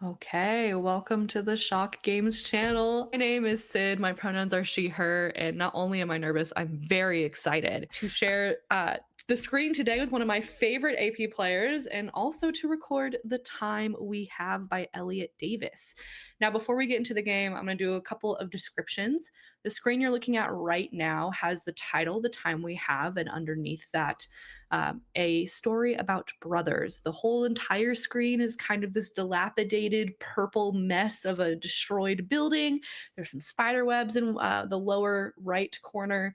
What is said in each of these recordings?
Okay, welcome to the Shock Games channel. My name is Sid. My pronouns are she, her, and not only am I nervous, I'm very excited to share the screen today with one of my favorite AP players and also to record The Time We Have by Elliot Davis. Now, before we get into the game, I'm going to do a couple of descriptions. The screen you're looking at right now has the title, The Time We Have, and underneath that, a story about brothers. The whole entire screen is kind of this dilapidated purple mess of a destroyed building. There's some spider webs in the lower right corner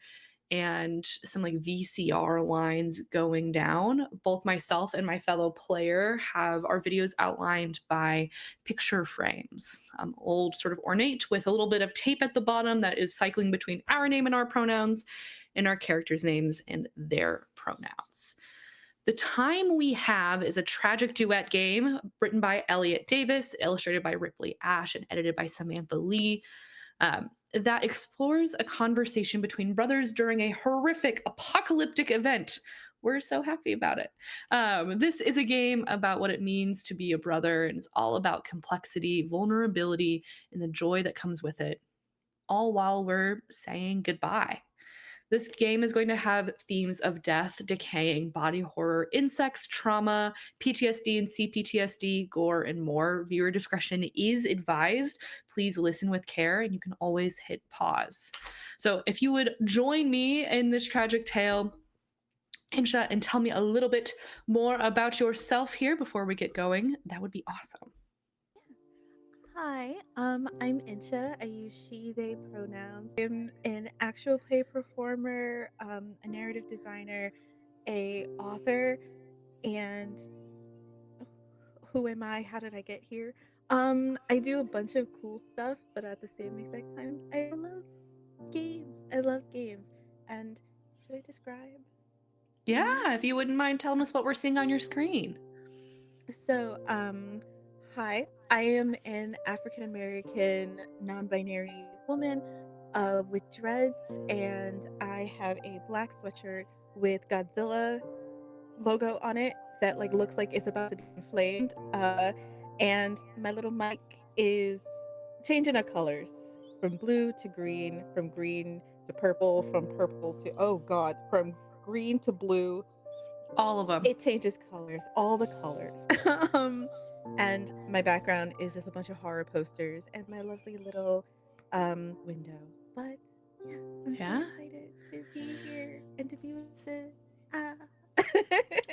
and some like VCR lines going down. Both myself and my fellow player have our videos outlined by picture frames, old, sort of ornate, with a little bit of tape at the bottom that is cycling between our name and our pronouns and our characters' names and their pronouns. The Time We Have is a tragic duet game written by Elliot Davis, illustrated by Ripley Ash, and edited by Samantha Lee. That explores a conversation between brothers during a horrific apocalyptic event. We're so happy about it. This is a game about what it means to be a brother, and it's all about complexity, vulnerability, and the joy that comes with it, all while we're saying goodbye. This game is going to have themes of death, decaying, body horror, insects, trauma, PTSD and CPTSD, gore, and more. Viewer discretion is advised. Please listen with care, and you can always hit pause. So, if you would join me in this tragic tale, Insha, and tell me a little bit more about yourself here before we get going, that would be awesome. Hi, I'm Incha. I use she, they pronouns. I'm an actual play performer, a narrative designer, a author, and who am I? How did I get here? I do a bunch of cool stuff, but at the same exact time, I love games. I love games. And should I describe me? Yeah, if you wouldn't mind telling us what we're seeing on your screen. So, hi, I am an African American non binary woman with dreads, and I have a black sweatshirt with Godzilla logo on it that like looks like it's about to be inflamed. And my little mic is changing of colors from blue to green, from green to purple, from purple to oh god, from green to blue. All of them. It changes colors, all the colors. um, and my background is just a bunch of horror posters and my lovely little window. But yeah, I'm so Yeah. excited to be here and to be with Sid. Ah.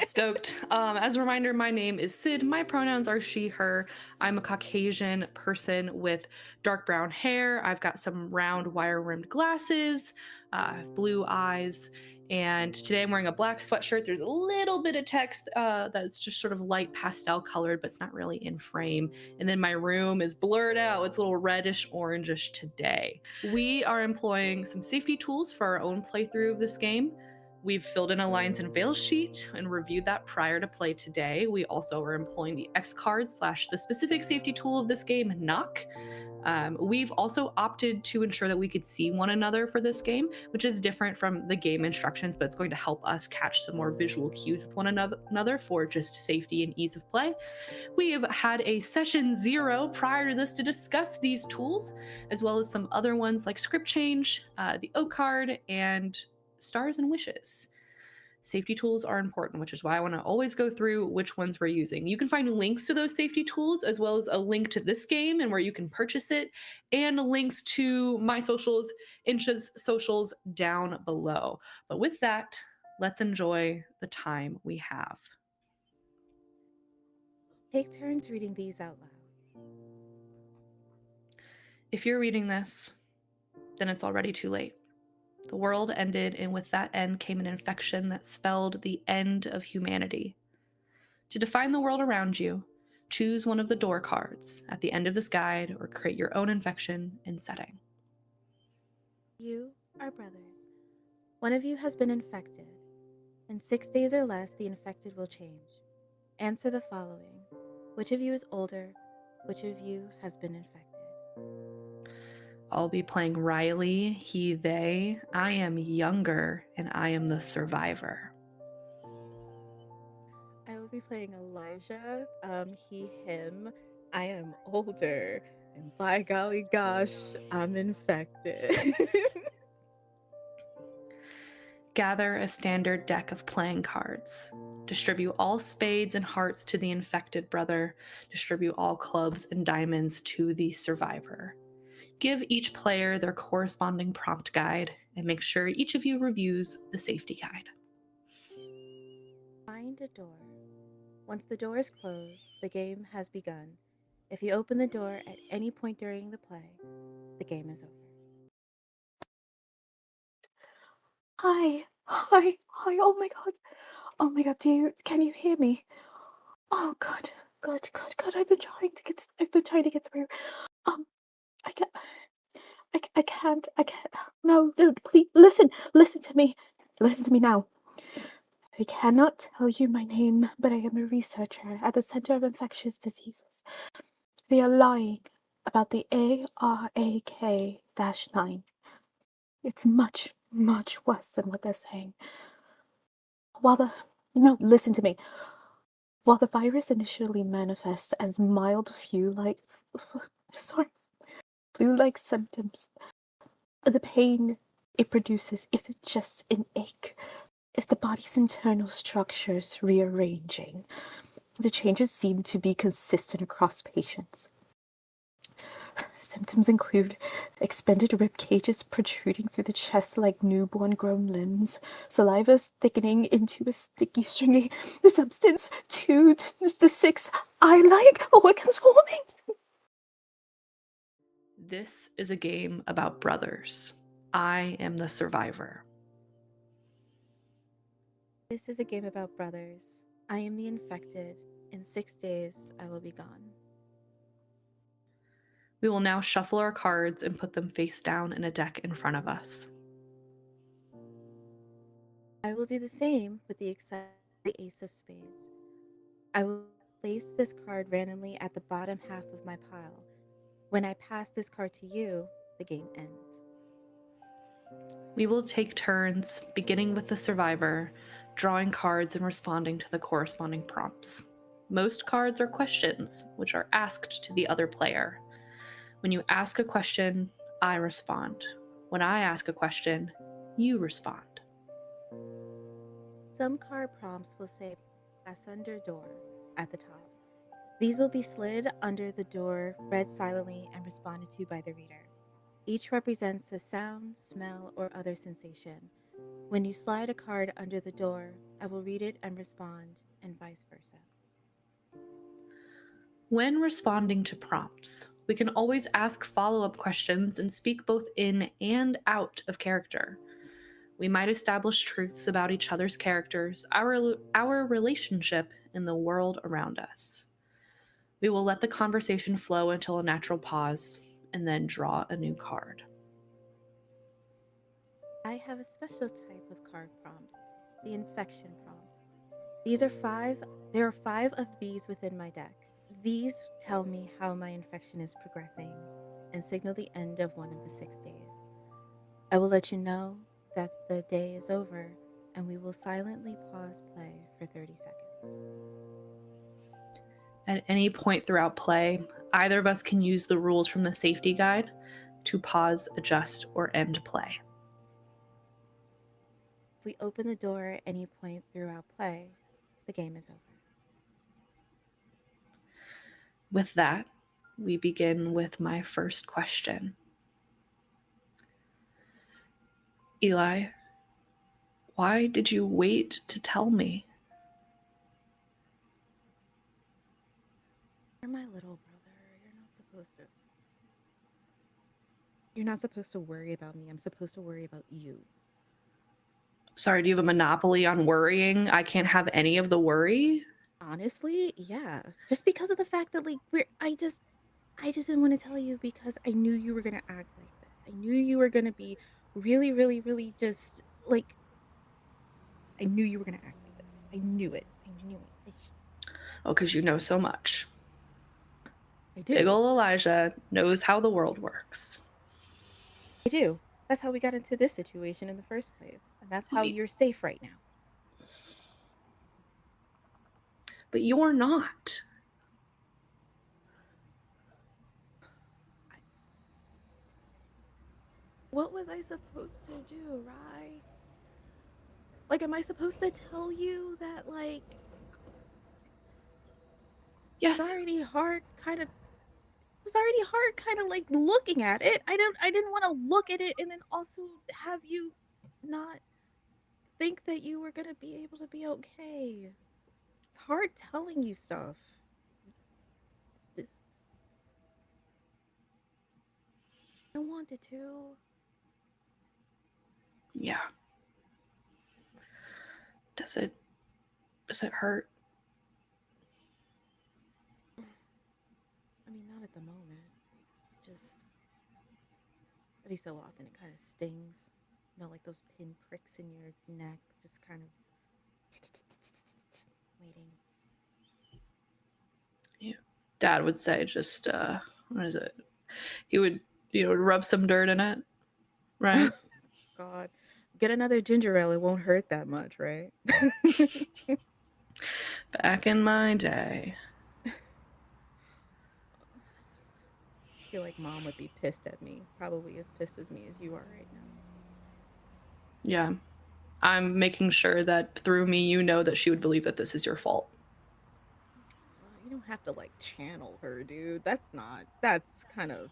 Stoked. As a reminder, my name is Sid. My pronouns are she, her. I'm a Caucasian person with dark brown hair. I've got some round wire rimmed glasses, blue eyes, and today I'm wearing a black sweatshirt. There's a little bit of text that's just sort of light pastel colored, but it's not really in frame. And then my room is blurred out. It's a little reddish orangish today. We are employing some safety tools for our own playthrough of this game. We've filled in a lines and veils sheet and reviewed that prior to play today. We also are employing the X card / the specific safety tool of this game, knock. We've also opted to ensure that we could see one another for this game, which is different from the game instructions, but it's going to help us catch some more visual cues with one another for just safety and ease of play. We have had a session 0 prior to this to discuss these tools, as well as some other ones like script change, the O card, and stars and wishes. Safety tools are important, which is why I want to always go through which ones we're using. You can find links to those safety tools, as well as a link to this game and where you can purchase it, and links to my socials, Incha's socials down below. But with that, let's enjoy the time we have. Take turns reading these out loud. If you're reading this, then it's already too late. The world ended, and with that end came an infection that spelled the end of humanity. To define the world around you, choose one of the door cards at the end of this guide or create your own infection and setting. You are brothers. One of you has been infected. In 6 days or less, the infected will change. Answer the following. Which of you is older? Which of you has been infected? I'll be playing Riley, he, they. I am younger, and I am the survivor. I will be playing Elijah, he, him, I am older, and by golly gosh, I'm infected. Gather a standard deck of playing cards. Distribute all spades and hearts to the infected brother. Distribute all clubs and diamonds to the survivor. Give each player their corresponding prompt guide and make sure each of you reviews the safety guide. Find a door. Once the door is closed, the game has begun. If you open the door at any point during the play, the game is over. Hi. Oh my God, can you hear me? Oh God, God. I've been trying to get through. I can't, I can't. No, please, listen to me. Listen to me now. I cannot tell you my name, but I am a researcher at the Center of Infectious Diseases. They are lying about the ARAK-9. It's much worse than what they're saying. No, listen to me. While the virus initially manifests as mild flu-like symptoms, the pain it produces isn't just an ache. It's the body's internal structures rearranging. The changes seem to be consistent across patients. Symptoms include expanded rib cages protruding through the chest like newborn grown limbs, saliva thickening into a sticky, stringy substance, 2 to 6 eye-like organs forming. This is a game about brothers. I am the survivor. This is a game about brothers. I am the infected. In 6 days, I will be gone. We will now shuffle our cards and put them face down in a deck in front of us. I will do the same with the exception of the Ace of Spades. I will place this card randomly at the bottom half of my pile. When I pass this card to you, the game ends. We will take turns, beginning with the survivor, drawing cards and responding to the corresponding prompts. Most cards are questions, which are asked to the other player. When you ask a question, I respond. When I ask a question, you respond. Some card prompts will say pass under door at the top. These will be slid under the door, read silently, and responded to by the reader. Each represents a sound, smell, or other sensation. When you slide a card under the door, I will read it and respond, and vice versa. When responding to prompts, we can always ask follow-up questions and speak both in and out of character. We might establish truths about each other's characters, our relationship, and the world around us. We will let the conversation flow until a natural pause, and then draw a new card. I have a special type of card prompt, the infection prompt. These are five, there are 5 of these within my deck. These tell me how my infection is progressing and signal the end of one of the 6 days. I will let you know that the day is over and we will silently pause play for 30 seconds. At any point throughout play, either of us can use the rules from the safety guide to pause, adjust, or end play. If we open the door at any point throughout play, the game is over. With that, we begin with my first question. Eli, why did you wait to tell me? You're my little brother. You're not supposed to worry about me. I'm supposed to worry about you. Sorry, do you have a monopoly on worrying? I can't have any of the worry? Honestly, yeah. Just because of the fact that like I just didn't want to tell you because I knew you were gonna act like this. I knew you were gonna be really, really, really just like I knew you were gonna act like this. I knew it. I knew it. Oh, because you know so much. I Big do. ol' Elijah knows how the world works. I do. That's how we got into this situation in the first place. And that's how you're safe right now. But you're not. what was I supposed to do, right? Like, am I supposed to tell you that, like, it's Yes. already hard kind of it was already hard kind of like looking at it. I didn't want to look at it and then also have you not think that you were gonna be able to be okay. It's hard telling you stuff. I wanted to. Yeah. Does it hurt? I mean, not at the moment. Just every so often it kind of stings. You know, like those pin pricks in your neck, just kind of waiting. Yeah. Dad would say just what is it? He would, rub some dirt in it, right? God, get another ginger ale. It won't hurt that much, right? Back in my day. I feel like mom would be pissed at me, probably as pissed as me as you are right now. Yeah. I'm making sure that through me, you know that she would believe that this is your fault. You don't have to like channel her, dude. That's kind of,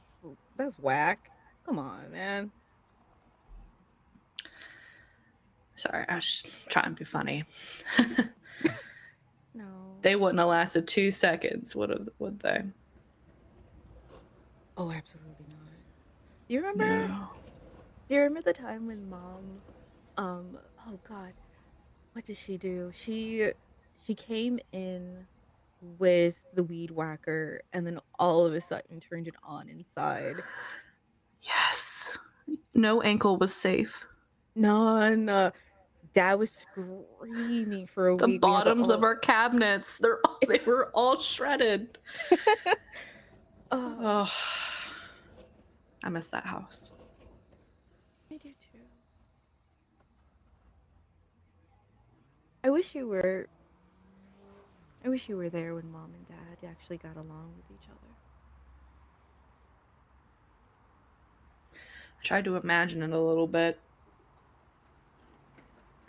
that's whack. Come on, man. Sorry, I was trying to be funny. No. They wouldn't have lasted 2 seconds, would they? Oh, absolutely not. Do you remember? No. Do you remember the time when mom, oh God, what did she do? She came in with the weed whacker and then all of a sudden turned it on inside. Yes. No ankle was safe. None. Dad was screaming for a The week. We had to bottoms of all. our cabinets, they were all shredded. Oh, Oh, I miss that house. I do too. I wish you were. I wish you were there when mom and dad actually got along with each other. I tried to imagine it a little bit.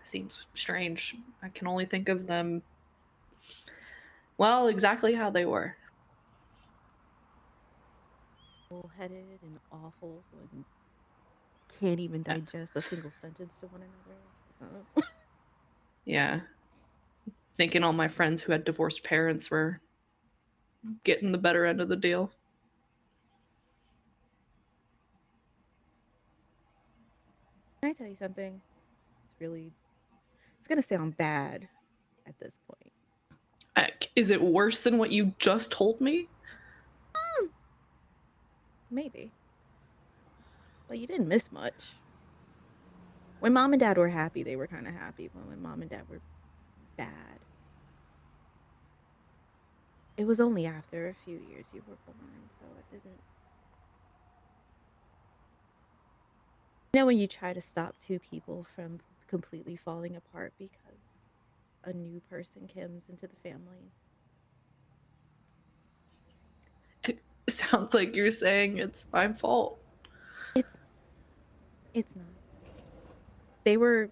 It seems strange. I can only think of them, well, exactly how they were. Bullheaded and awful and can't even Yeah. digest a single sentence to one another. Yeah. Thinking all my friends who had divorced parents were getting the better end of the deal. Can I tell you something? It's gonna sound bad at this point. Is it worse than what you just told me? Maybe. Well, you didn't miss much. When mom and dad were happy, they were kind of happy. But when mom and dad were bad, it was only after a few years you were born, so it didn't. You know, when you try to stop two people from completely falling apart because a new person comes into the family. It sounds like you're saying it's my fault. It's it's not. They were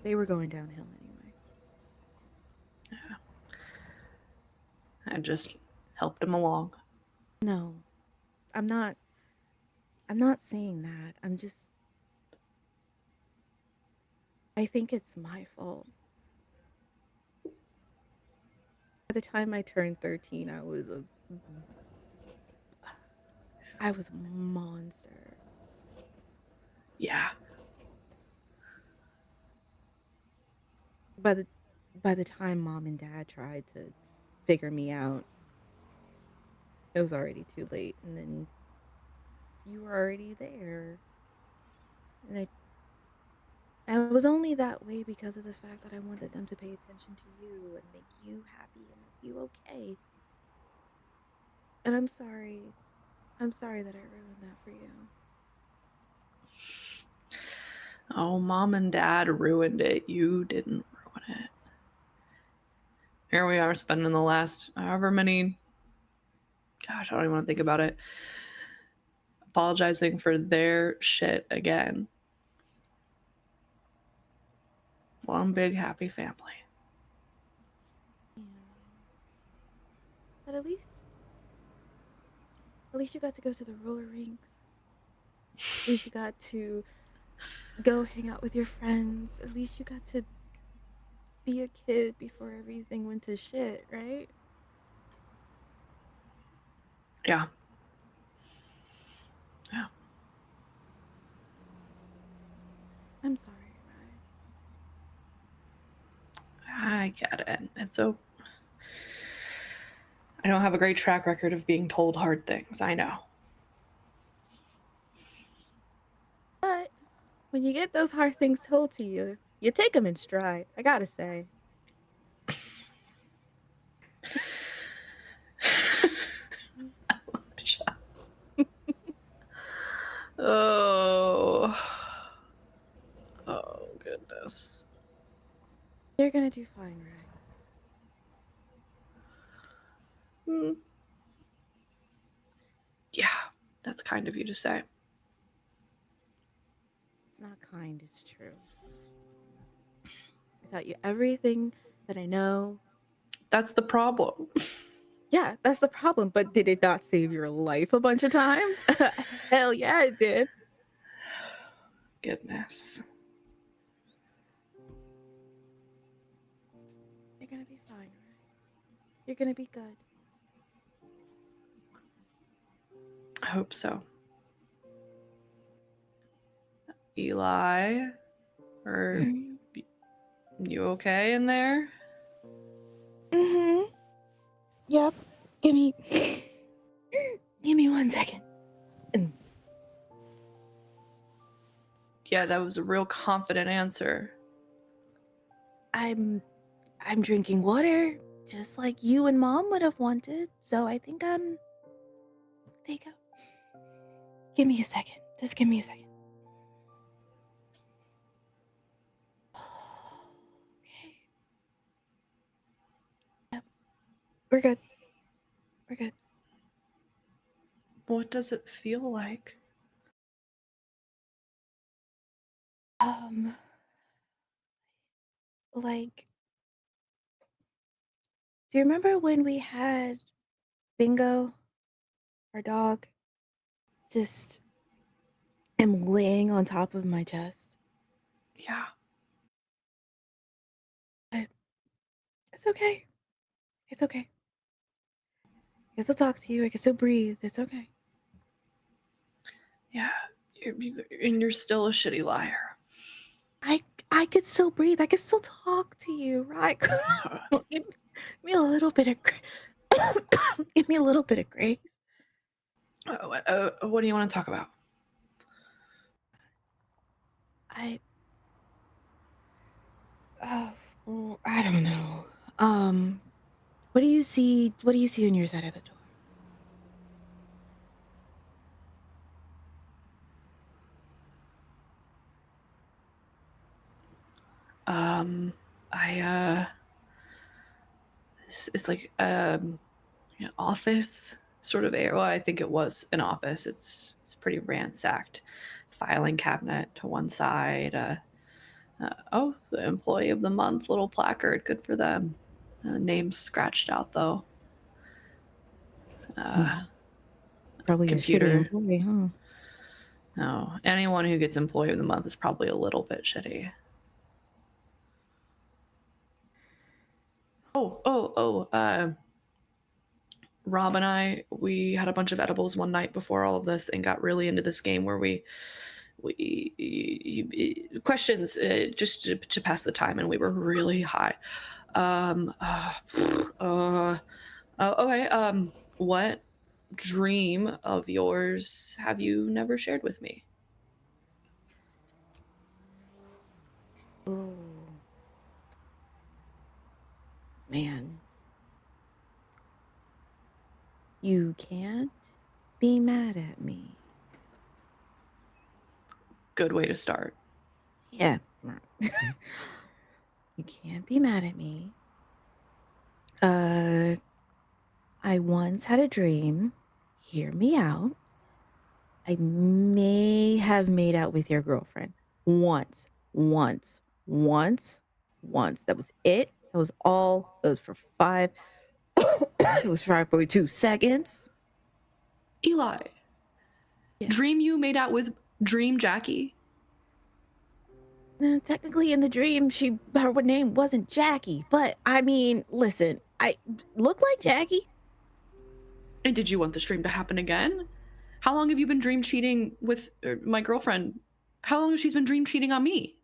going downhill anyway. Yeah. I just helped him along. No, I'm not. I'm not saying that. I think it's my fault. By the time I turned 13, I was a monster. Yeah. By the by the time mom and dad tried to figure me out, it was already too late, and then you were already there. And I was only that way because of the fact that I wanted them to pay attention to you and make you happy and make you okay. And I'm sorry. I'm sorry that I ruined that for you. Oh, mom and dad ruined it. You didn't ruin it. Here we are spending the last however many, gosh, I don't even want to think about it. apologizing for their shit again. One big happy family. Yeah. But at least you got to go to the roller rinks. At least you got to go hang out with your friends. At least you got to be a kid before everything went to shit, right? Yeah. Yeah. I'm sorry, Rye. I get it. And so I don't have a great track record of being told hard things. I know. But when you get those hard things told to you, you take them in stride. I gotta say. Oh. Oh, goodness. You're gonna do fine, Rye. Yeah, that's kind of you to say. It's not kind, it's true. I taught you everything that I know. That's the problem. Yeah, that's the problem. But did it not save your life a bunch of times? Hell yeah, it did. Goodness. You're gonna be fine, Rye. You're gonna be good. I hope so. Eli, are you okay in there? Mm-hmm. Yep. Give me 1 second. Yeah, that was a real confident answer. I'm drinking water, just like you and Mom would have wanted. So I think there you go. Give me a second. Just give me a second. Okay. Yep. We're good. We're good. What does it feel like? Like, do you remember when we had Bingo, our dog, just him laying on top of my chest? Yeah. But it's okay. It's okay. I can still talk to you. I can still breathe. It's okay. Yeah. And you're still a shitty liar. I could still breathe. I could still talk to you, right? give me a little bit of give me a little bit of grace. What do you want to talk about? I well, I don't know. What do you see? What do you see on your side of the door? I it's like an office sort of area. Well, I think it was an office. It's pretty ransacked. Filing cabinet to one side. Oh, the employee of the month, little placard. Good for them. Name's scratched out though. Probably a shitty Computer. employee, huh? No, anyone who gets employee of the month is probably a little bit shitty. Rob and I, we had a bunch of edibles one night before all of this and got really into this game where we questions just to pass the time, and we were really high. Okay. What dream of yours have you never shared with me? Oh man, you can't be mad at me. Good way to start. Yeah. You can't be mad at me. I once had a dream, hear me out, I may have made out with your girlfriend once, once, once, once. That was it. That was all. It was for 5. It was 5.2 seconds. Eli, Yes. dream you made out with Dream Jackie? Technically, in the dream, her name wasn't Jackie, but I mean, listen, I look like Jackie. And did you want this dream to happen again? How long have you been dream cheating with my girlfriend? How long has she been dream cheating on me?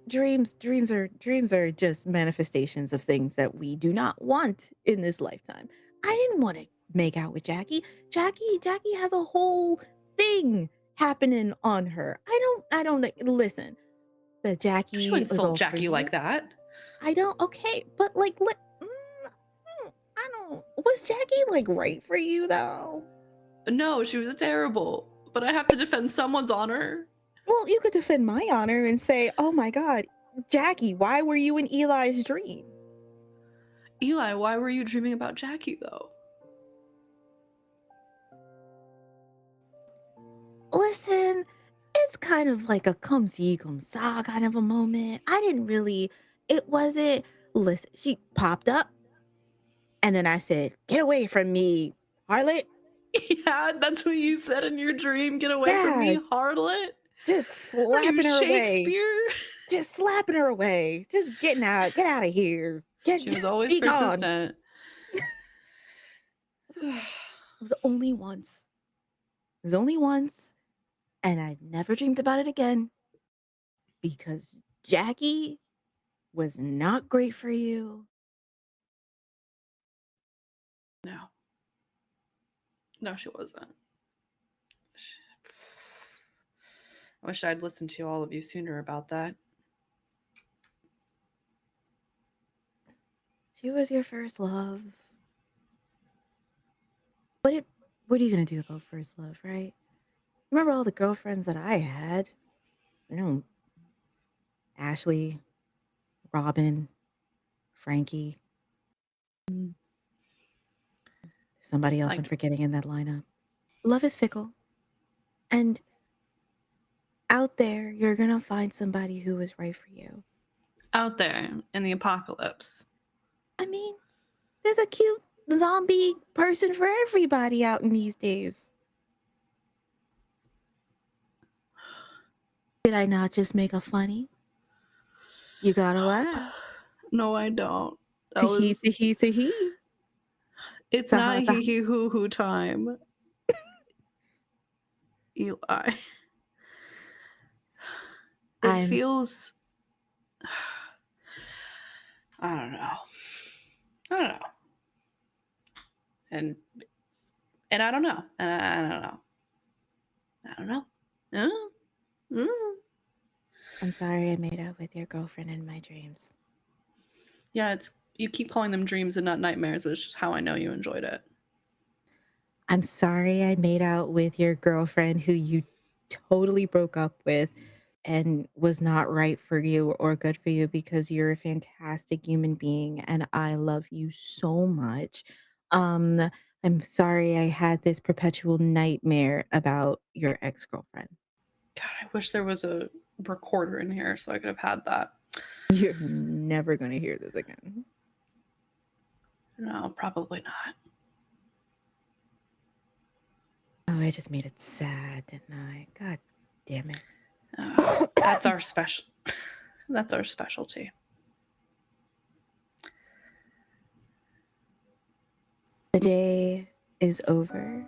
Dreams are just manifestations of things that we do not want in this lifetime. I didn't want to make out with Jackie. Jackie has a whole thing happening on her. I don't listen. The Did you Jackie was insult all for Jackie like you. that? I don't. Okay, but like, I don't. Was Jackie like right for you though? No, she was terrible. But I have to defend someone's honor. Well, you could defend my honor and say, "Oh my God, Jackie, why were you in Eli's dream?" Eli, why were you dreaming about Jackie though? Listen, it's kind of like a come see, come saw kind of a moment. I didn't really, it wasn't, listen, she popped up and then I said, "Get away from me, harlot." Yeah, that's what you said in your dream. Get away from Yeah, me, harlot. just Are you slapping her away. Shakespeare? Just slapping her away. Just get out of here. She was always Be gone. persistent. It was only once. It was only once. And I've never dreamed about it again because Jackie was not great for you. No. No, she wasn't. I wish I'd listened to all of you sooner about that. She was your first love. What are you gonna do about first love, right? Remember all the girlfriends that I had? You know, Ashley, Robin, Frankie. Somebody else I'm Like, forgetting in that lineup. Love is fickle. And out there, you're gonna find somebody who is right for you. out there in the apocalypse. I mean, there's a cute zombie person for everybody out in these days. Did I not just make a funny? You gotta laugh. No, I don't. That Tee-hee, was. tee-hee, tee-hee. It's Ta-ha, not ta-ha. hee hee hoo hoo time. Eli. It I'm feels. I don't know. I don't know. And I don't know. And I don't know. I don't know. I'm sorry I made out with your girlfriend in my dreams. Yeah, it's you keep calling them dreams and not nightmares, which is how I know you enjoyed it. I'm sorry I made out with your girlfriend who you totally broke up with and was not right for you or good for you because you're a fantastic human being and I love you so much. Um, I'm sorry I had this perpetual nightmare about your ex-girlfriend. God, I wish there was a recorder in here so I could have had that. You're never going to hear this again. No, probably not. Oh, I just made it sad, didn't I? God damn it. That's our special. That's our specialty. The day is over.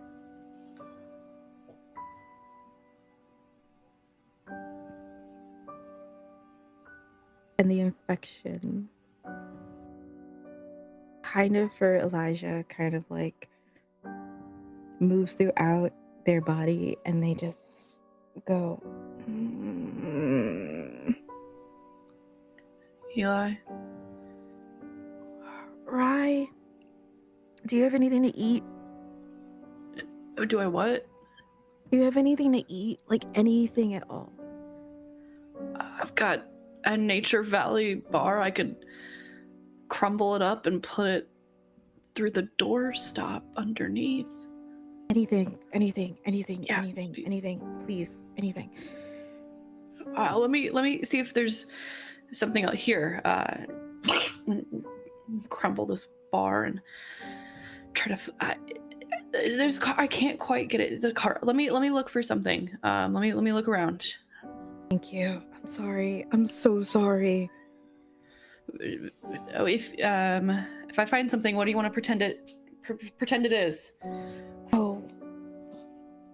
And the infection kind of for Elijah kind of like moves throughout their body and they just go Eli, Rye, do you have anything to eat? do I what? Do you have anything to eat? Like anything at all? I've got a Nature Valley bar. I could crumble it up and put it through the doorstop underneath. Anything, Yeah. anything, please, anything. Let me see if there's something out here. Crumble this bar and try to. I can't quite get it. The car. Let me look for something. Let me look around. Thank you. I'm sorry. I'm so sorry. If I find something, what do you want to pretend it is?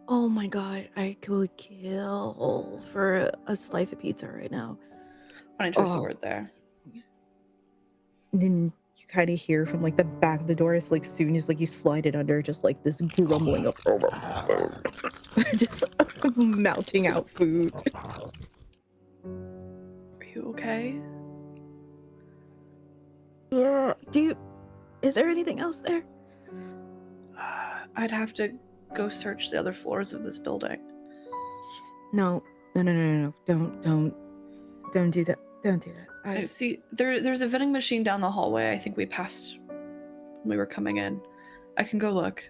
Oh my god, I could kill for a slice of pizza right now. Funny choice of word there. And then you kind of hear from like the back of the door, it's like soon as like you slide it under, just like this grumbling of just melting out food. Are you okay? Yeah. Is there anything else there? I'd have to go search the other floors of this building. No. Don't do that. Don't do that. I see there's a vending machine down the hallway. I think we passed when we were coming in. I can go look.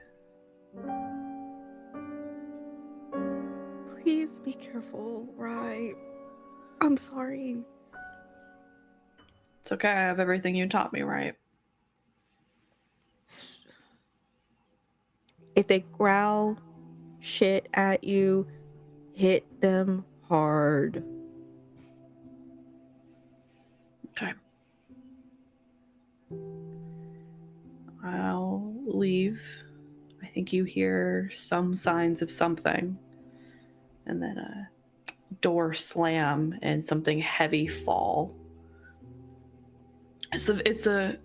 Please be careful, right? I'm sorry. It's okay. I have everything you taught me, right? If they growl shit at you, hit them hard. Okay. I'll leave. I think you hear some signs of something. And then a door slam and something heavy fall. It's the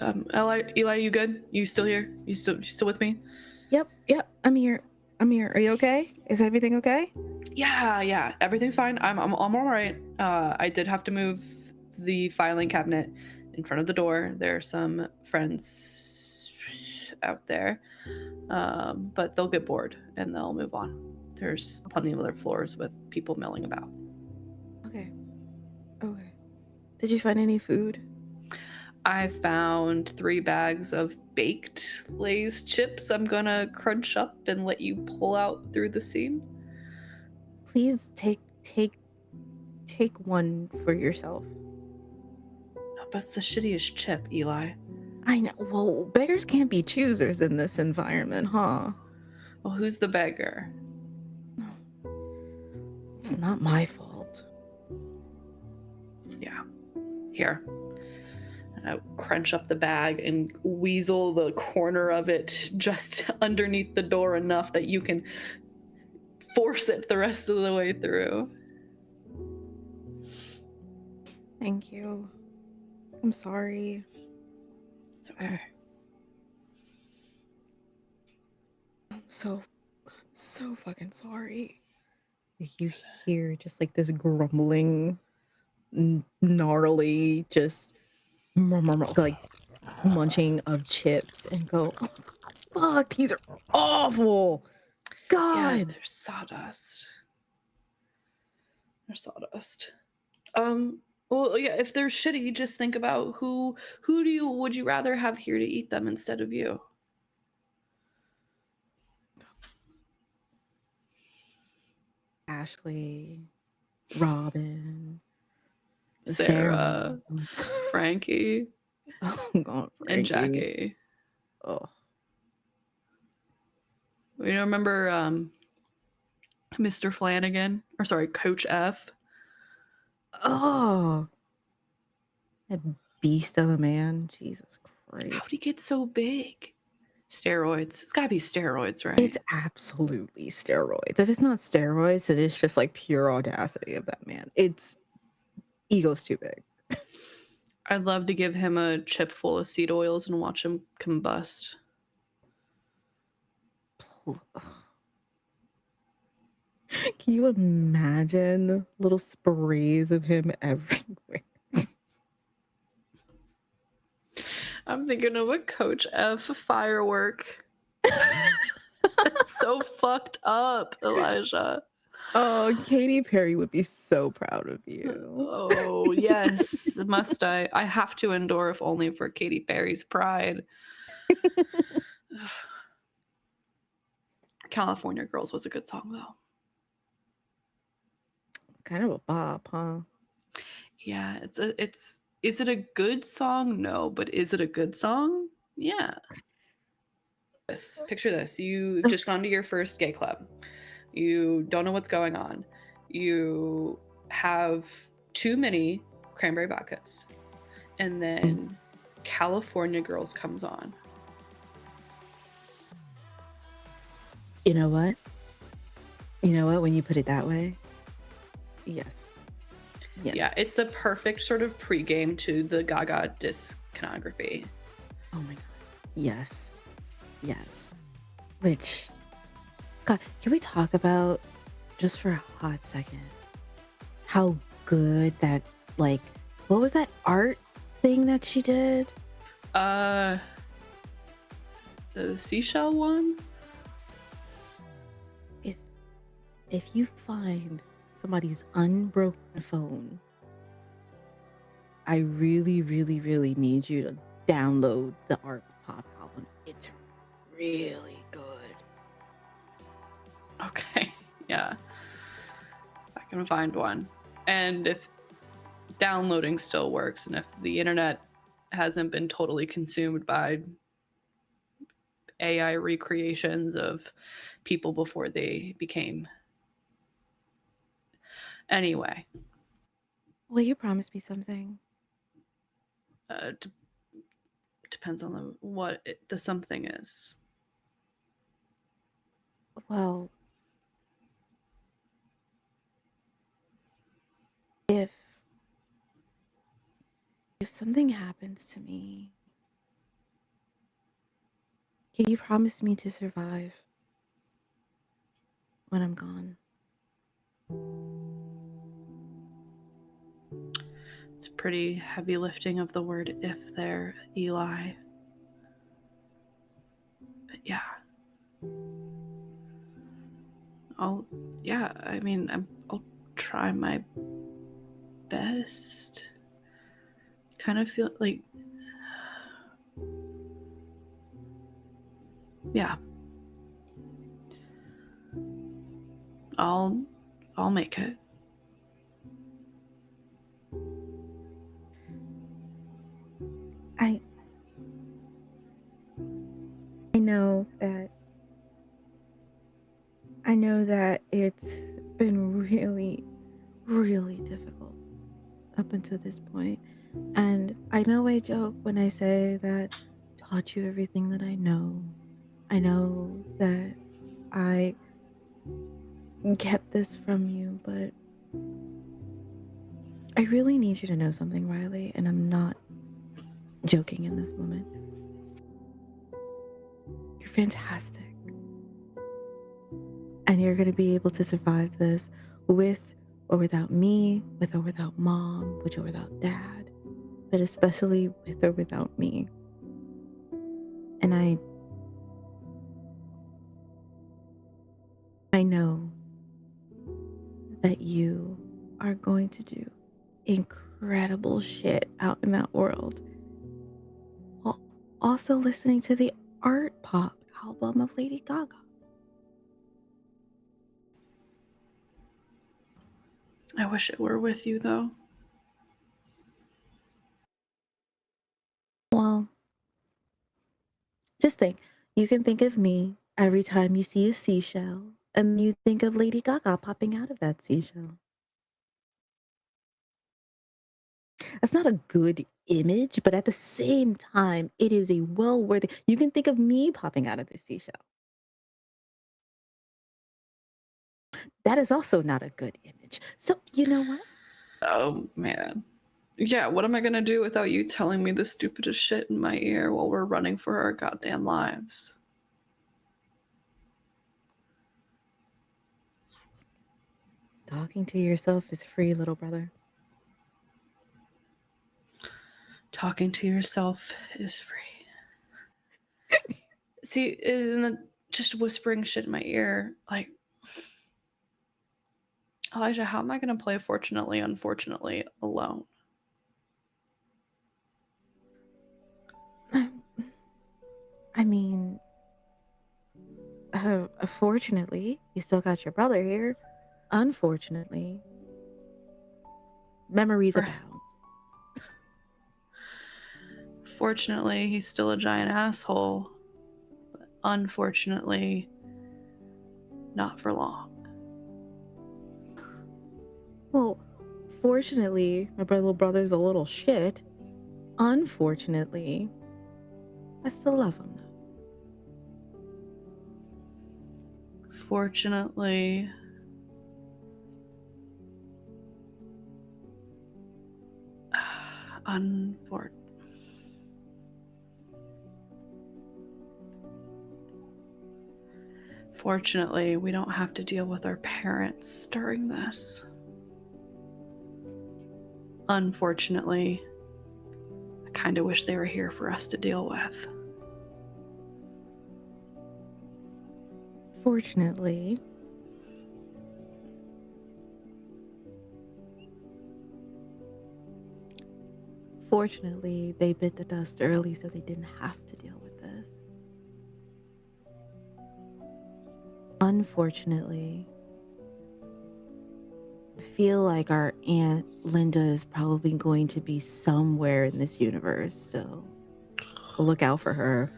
Eli, you good? You still here? You still with me? Yep, I'm here. Are you okay? Is everything okay? Yeah, everything's fine. I'm all right. I did have to move the filing cabinet in front of the door. There are some friends out there, but they'll get bored and they'll move on. There's plenty of other floors with people milling about. Okay. Did you find any food? I found 3 bags of baked Lay's chips. I'm gonna crunch up and let you pull out through the seam. Please take one for yourself. But it's the shittiest chip, Eli. I know. Well, beggars can't be choosers in this environment, huh? Well, who's the beggar? It's not my fault. Yeah. Here. And I crunch up the bag and weasel the corner of it just underneath the door enough that you can force it the rest of the way through. Thank you. I'm sorry. It's okay. I'm so fucking sorry. You hear just like this grumbling, gnarly, just like munching of chips and go, oh, fuck, these are awful. God. Yeah, there's sawdust. Well, yeah, if they're shitty, just think about who would you rather have here to eat them instead of you? Ashley, Robin, Sarah, Frankie, oh God, Frankie. and Jackie. Oh. You know, remember Mr. Flanagan? Or sorry, Coach F? Oh. That beast of a man. Jesus Christ. How'd he get so big? Steroids. It's gotta be steroids, right? It's absolutely steroids. If it's not steroids, it is just like pure audacity of that man. It's ego's too big. I'd love to give him a chip full of seed oils and watch him combust. Can you imagine little sprays of him everywhere? I'm thinking of a Coach F firework. That's so fucked up, Elijah. Oh, Katy Perry would be so proud of you. Oh, yes, must I? I have to endure, if only for Katy Perry's pride. California Girls was a good song though. Kind of a bop, huh? Yeah, is it a good song? No, but is it a good song? Yeah. Picture this. You've just gone to your first gay club. You don't know what's going on. You have too many cranberry vodkas. And then California Girls comes on. You know what? You know what? When you put it that way, yes. Yes. Yeah, it's the perfect sort of pregame to the Gaga discography. Oh my god. Yes. Yes. Which, God, can we talk about, just for a hot second, how good that, like, what was that art thing that she did? The seashell one? If you find somebody's unbroken phone, I really, really, really need you to download the Art Pop album. It's really good. Okay, yeah. I can find one. And if downloading still works, and if the internet hasn't been totally consumed by AI recreations of people before they became. Anyway, Will you promise me something? depends on what the something is. Well, if something happens to me, can you promise me to survive when I'm gone? It's a pretty heavy lifting of the word if there, Eli. But yeah. I'll try my best. Kind of feel like, yeah. I'll make it. I know that it's been really, really difficult up until this point. And I know I joke when I say that I taught you everything that I know. I know that I kept this from you, but I really need you to know something, Riley, and I'm not joking in this moment. You're fantastic. And you're going to be able to survive this with or without me, with or without mom, with or without dad, but especially with or without me. And I know that you are going to do incredible shit out in that world, while also listening to the art pop album of Lady Gaga. I wish it were with you, though. Well, just think, you can think of me every time you see a seashell, and you think of Lady Gaga popping out of that seashell. That's not a good image, but at the same time, it is a well worthy. You can think of me popping out of the seashell. That is also not a good image. So, you know what? Oh, man. Yeah, what am I gonna do without you telling me the stupidest shit in my ear while we're running for our goddamn lives? Talking to yourself is free, little brother. Talking to yourself is free. See, and then just whispering shit in my ear, like, Elijah, how am I gonna play Fortunately, Unfortunately alone? I mean, Fortunately, you still got your brother here. Unfortunately, memories For- abound. Fortunately, he's still a giant asshole. But unfortunately, not for long. Well, fortunately, my little brother's a little shit. Unfortunately, I still love him though. Fortunately, Fortunately, we don't have to deal with our parents during this. Unfortunately, I kind of wish they were here for us to deal with. Fortunately, they bit the dust early so they didn't have to deal with this. Unfortunately, I feel like our Aunt Linda is probably going to be somewhere in this universe still. So look out for her.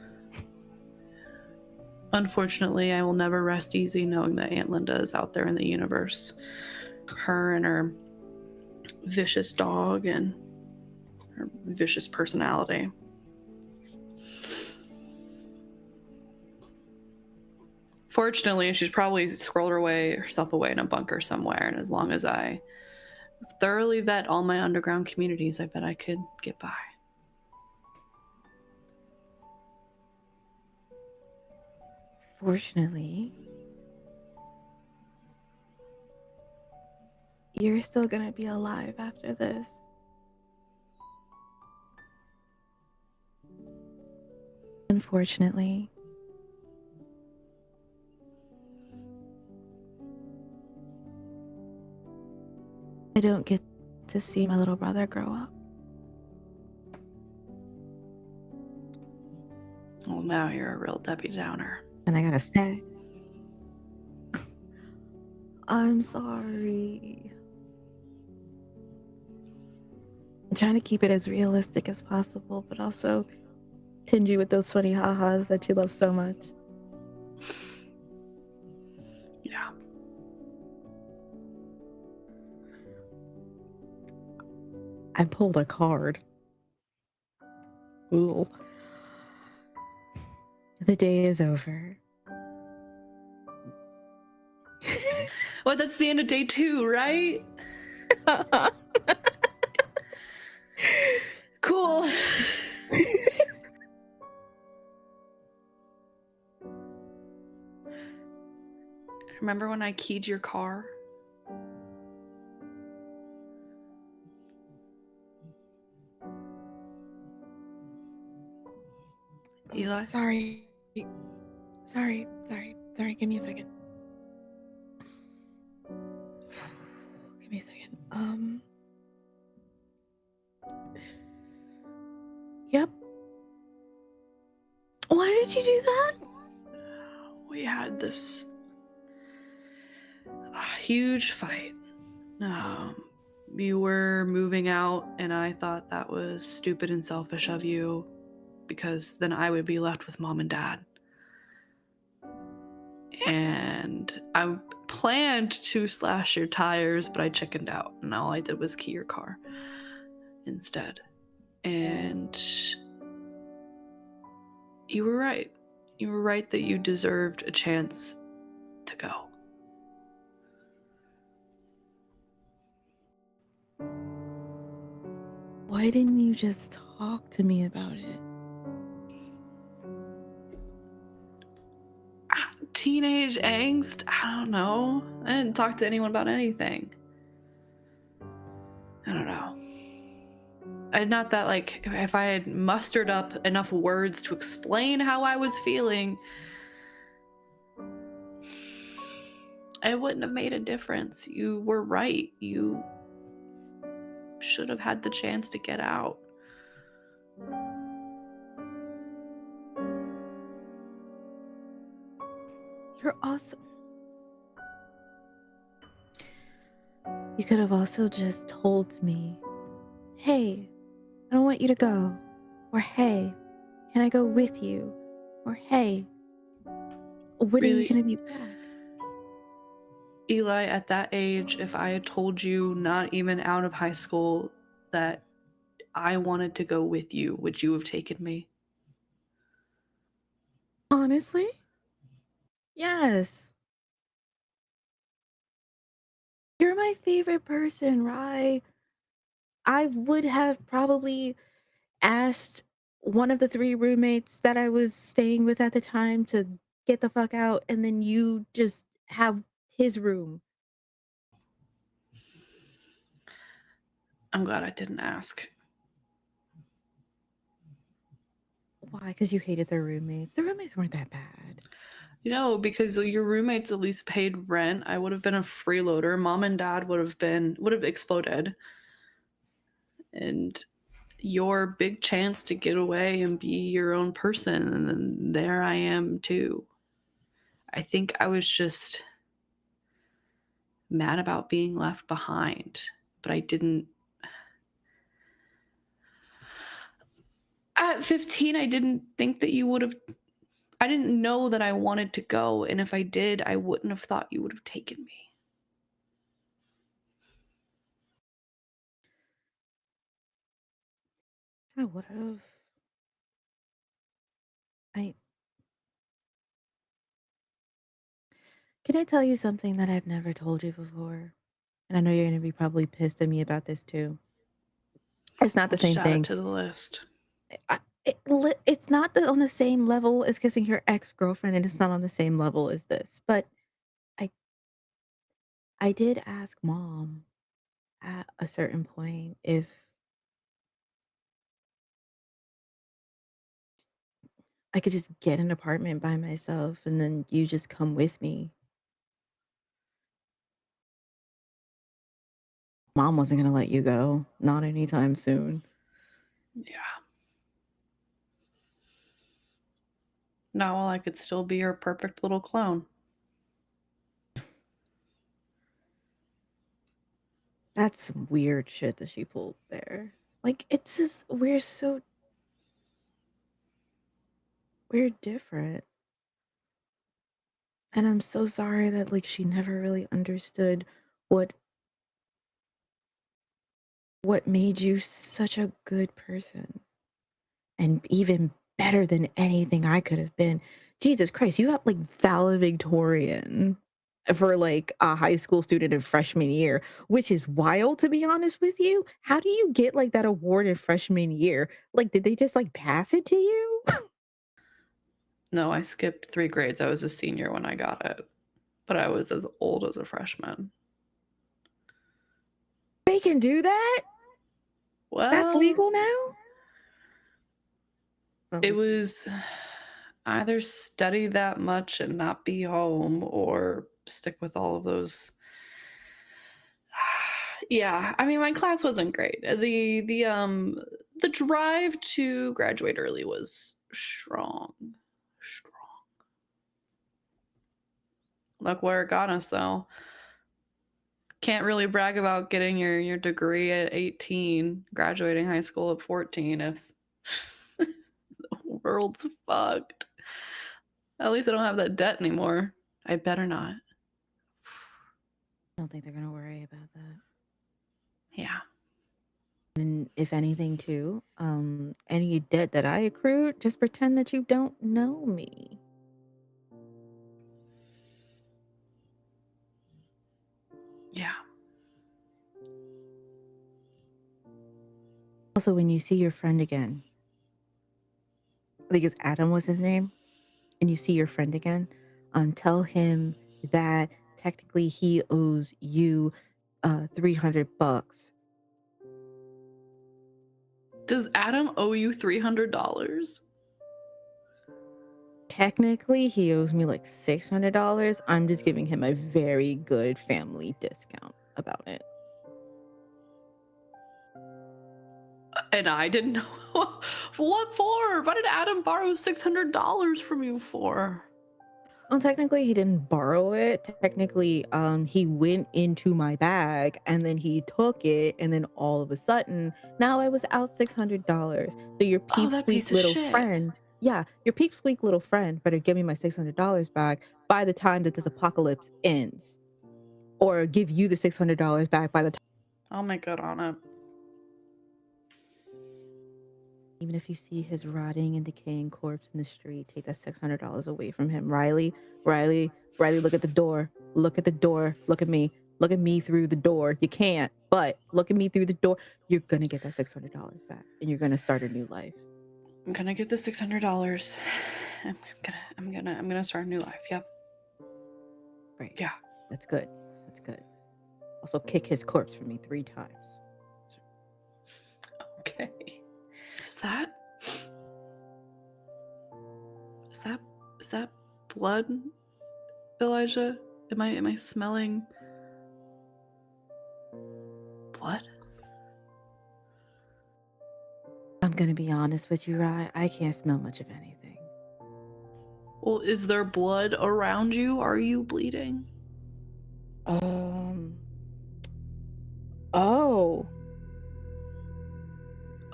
Unfortunately, I will never rest easy knowing that Aunt Linda is out there in the universe. Her and her vicious dog and her vicious personality. Fortunately, she's probably scrolled herself away in a bunker somewhere, and as long as I thoroughly vet all my underground communities, I bet I could get by. Fortunately, you're still gonna be alive after this. Unfortunately, I don't get to see my little brother grow up. Well, now you're a real Debbie Downer. And I gotta say, I'm sorry. I'm trying to keep it as realistic as possible, but also tinge you with those funny ha-has that you love so much. Yeah. I pulled a card. Ooh. The day is over. Well, that's the end of day 2, right? Cool. Remember when I keyed your car? Eli? Sorry. Give me a second. Give me a second. Yep. Why did you do that? We had this huge fight. You were moving out, and I thought that was stupid and selfish of you because then I would be left with mom and dad. And I planned to slash your tires, but I chickened out, and all I did was key your car instead. And you were right. You were right that you deserved a chance to go. Why didn't you just talk to me about it? Teenage angst? I don't know. I didn't talk to anyone about anything. I don't know. Not that, like, if I had mustered up enough words to explain how I was feeling, it wouldn't have made a difference. You were right. You should have had the chance to get out. You're awesome. You could have also just told me, hey, I don't want you to go. Or hey, can I go with you? Or hey, when are you Really, going to be back? Eli, at that age, if I had told you not even out of high school that I wanted to go with you, would you have taken me? Honestly? Yes. You're my favorite person, right? I would have probably asked one of the 3 roommates that I was staying with at the time to get the fuck out, and then you just have his room. I'm glad I didn't ask. Why? Because you hated their roommates. The roommates weren't that bad. Because your roommates at least paid rent. I would have been a freeloader. Mom and dad would have exploded. And your big chance to get away and be your own person. And then there I am too. I think I was just mad about being left behind, but I didn't. At 15, I didn't think that you would have. I didn't know that I wanted to go. And if I did, I wouldn't have thought you would have taken me. I would have. I Can I tell you something that I've never told you before? And I know you're gonna be probably pissed at me about this too. It's not the Just same add it thing. to the list. It's not on the same level as kissing your ex-girlfriend, and it's not on the same level as this. But I I did ask mom at a certain point if I could just get an apartment by myself and then you just come with me. Mom wasn't gonna let you go, not anytime soon. Yeah. Not while I could still be your perfect little clone. That's some weird shit that she pulled there. Like, it's just we're different. And I'm so sorry that like she never really understood what what made you such a good person and even better than anything I could have been. Jesus Christ, you got like valedictorian for like a high school student in freshman year, which is wild to be honest with you. How do you get like that award in freshman year? Like, did they just like pass it to you? No, I skipped 3 grades. I was a senior when I got it, but I was as old as a freshman. They can do that? That's Well, legal now? it So, was either study that much and not be home or stick with all of those. Yeah, I mean my class wasn't great. The drive to graduate early was strong. Strong. Look where it got us though. Can't really brag about getting your degree at 18, graduating high school at 14 if the world's fucked. At least I don't have that debt anymore. I better not. I don't think they're gonna worry about that. Yeah. And if anything too, any debt that I accrued, just pretend that you don't know me. Yeah. Also, when you see your friend again, I think it's Adam was his name, and you see your friend again, tell him that technically he owes you $300. Does Adam owe you $300? Technically, he owes me like $600. I'm just giving him a very good family discount about it. And I didn't know. What for? What did Adam borrow $600 from you for? Well, technically, he didn't borrow it. Technically, he went into my bag and then he took it, and then all of a sudden, now I was out $600. So your Oh, peep that squeak piece of little shit. friend, yeah, your peep squeak little friend better give me my $600 back by the time that this apocalypse ends, or give you the $600 back by the time. Oh my god, Anna. Even if you see his rotting and decaying corpse in the street, take that $600 away from him. Riley, look at the door. Look at the door. Look at me. Look at me through the door. You can't, but look at me through the door. You're gonna get that $600 back, and you're gonna start a new life. I'm gonna get the $600. I'm gonna start a new life. Yep. Right. Yeah. That's good. That's good. Also, kick his corpse for me 3 times. Okay. Is that is that blood, Elijah? Am I smelling blood? I'm gonna be honest with you, Rye. I can't smell much of anything. Well, is there blood around you? Are you bleeding? Oh.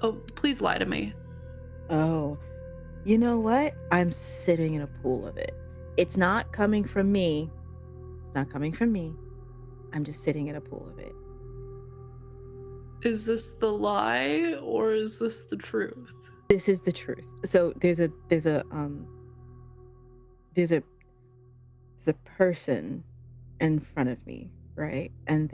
Oh, please lie to me. Oh. You know what? I'm sitting in a pool of it. It's not coming from me. It's not coming from me. I'm just sitting in a pool of it. Is this the lie or is this the truth? This is the truth. So there's a person in front of me, right? And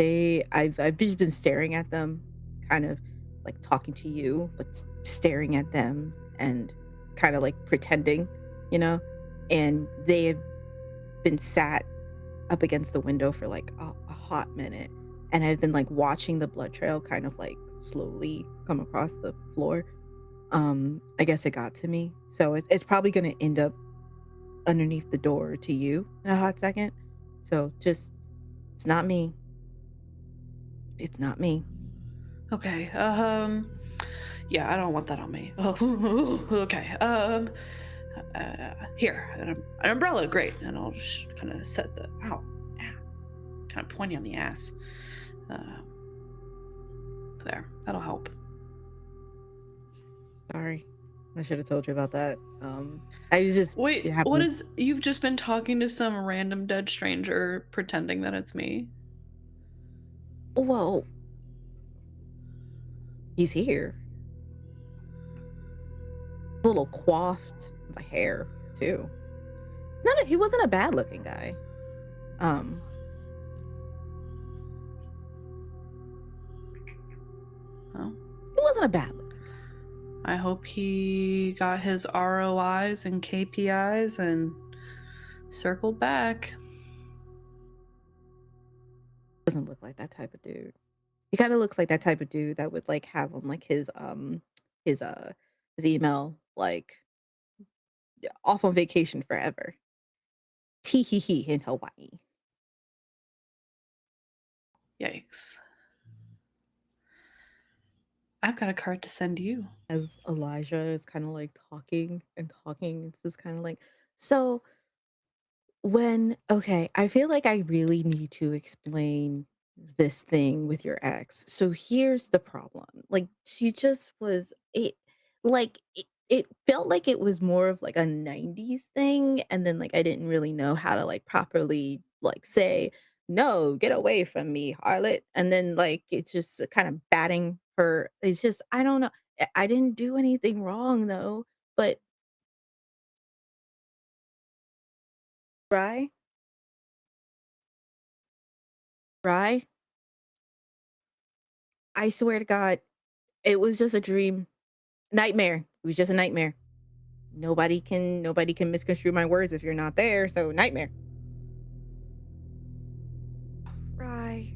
I've just been staring at them, kind of like talking to you, but staring at them and kind of like pretending, you know? And they have been sat up against the window for like a hot minute, and I've been like watching the blood trail kind of like slowly come across the floor. I guess it got to me, so it's probably going to end up underneath the door to you in a hot second. So just, it's not me. It's not me. Okay. Yeah, I don't want that on me. Oh, okay. Here, an umbrella, great. And I'll just kind of set the, ow, kind of pointy on the ass. There, that'll help. Sorry, I should have told you about that. I was just, Wait, it what happened. is, you've just been talking to some random dead stranger pretending that it's me? Whoa, he's here. A little coiffed, the hair too. He wasn't a bad looking guy. Well, He wasn't a bad looking guy. I hope he got his ROIs and KPIs and circled back. Doesn't look like that type of dude. He kind of looks like that type of dude that would like have on like his his email like off on vacation forever. Tee hee hee in Hawaii. Yikes. I've got a card to send you. As Elijah is kind of like talking and talking, it's just kind of like, so okay, I feel like I really need to explain this thing with your ex. So here's the problem. Like she just was it felt like it was more of like a 90s thing, and then like I didn't really know how to like properly like say, "No, get away from me, harlot." And then like it just kind of batting her. It's just I don't know. I didn't do anything wrong though, but Rye, Rye, I swear to God, it was just a dream. Nightmare. It was just a nightmare. Nobody can misconstrue my words if you're not there, so nightmare. Right.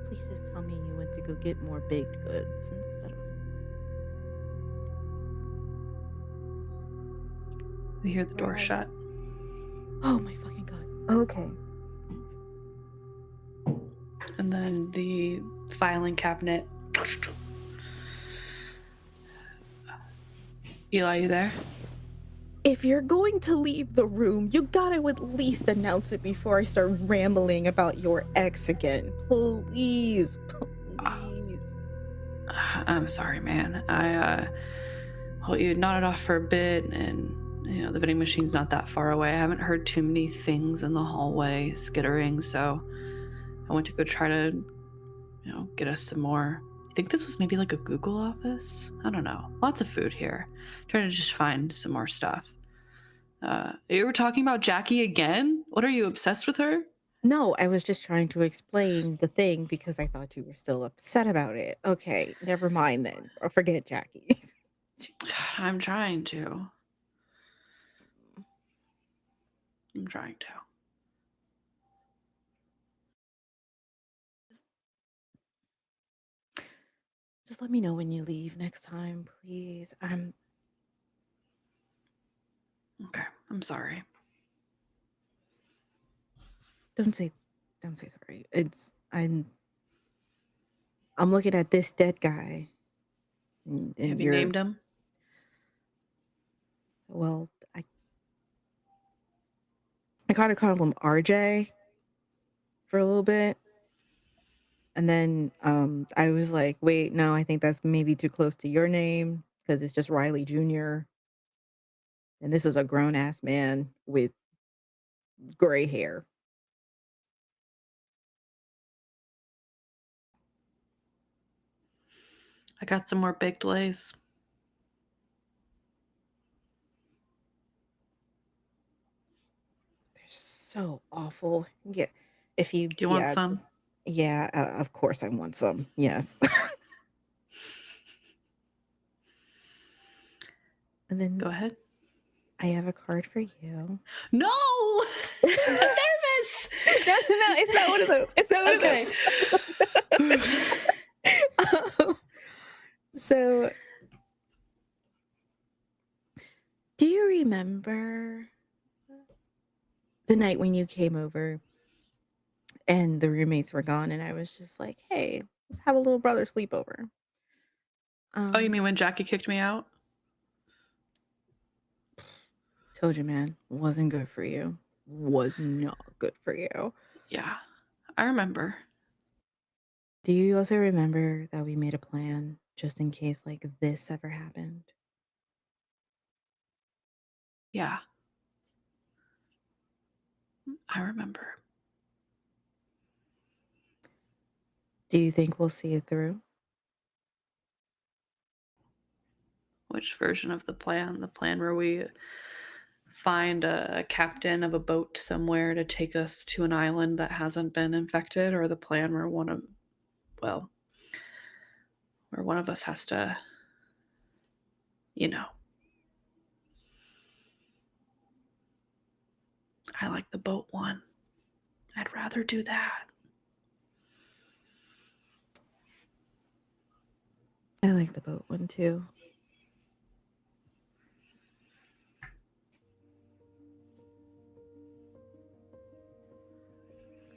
Please just tell me you went to go get more baked goods instead of. We hear the door Right. shut. Oh my fucking God. Okay. And then the filing cabinet Eli, you there? If you're going to leave the room, you gotta at least announce it before I start rambling about your ex again. Please, please. I'm sorry, man. Well, you nodded off for a bit, and the vending machine's not that far away. I haven't heard too many things in the hallway skittering, so I went to go try to, get us some more. I think this was maybe like a Google office. I don't know. Lots of food here. Trying to just find some more stuff. You were talking about Jackie again? What, are you obsessed with her? No, I was just trying to explain the thing because I thought you were still upset about it. Okay, never mind then. Or forget Jackie. God, I'm trying to. I'm trying to. Just let me know when you leave next time, please. Okay, I'm sorry. Don't say sorry. I'm looking at this dead guy and Have you you're named him? well, I kind of called him RJ for a little bit. And then I was like, wait, no, I think that's maybe too close to your name because it's just Riley Jr. And this is a grown ass man with gray hair. I got some more baked lays. They're so awful. Yeah. If you, Do you want yeah, some? yeah, of course I want some. Yes. And then Go ahead. I have a card for you. No! No, I'm nervous! it's not one of those. It's not one Okay. of those. So, do you remember the night when you came over and the roommates were gone and I was just like, "Hey, let's have a little brother sleepover." Oh, you mean Um, when Jackie kicked me out? Told you, man, wasn't good for you. Was not good for you. Yeah, I remember. Do you also remember that we made a plan just in case like this ever happened? Yeah, I remember. Do you think we'll see it through? Which version of the plan? The plan where we find a captain of a boat somewhere to take us to an island that hasn't been infected, or the plan where well, where one of us has to, you know, I like the boat one. I'd rather do that. I like the boat one too.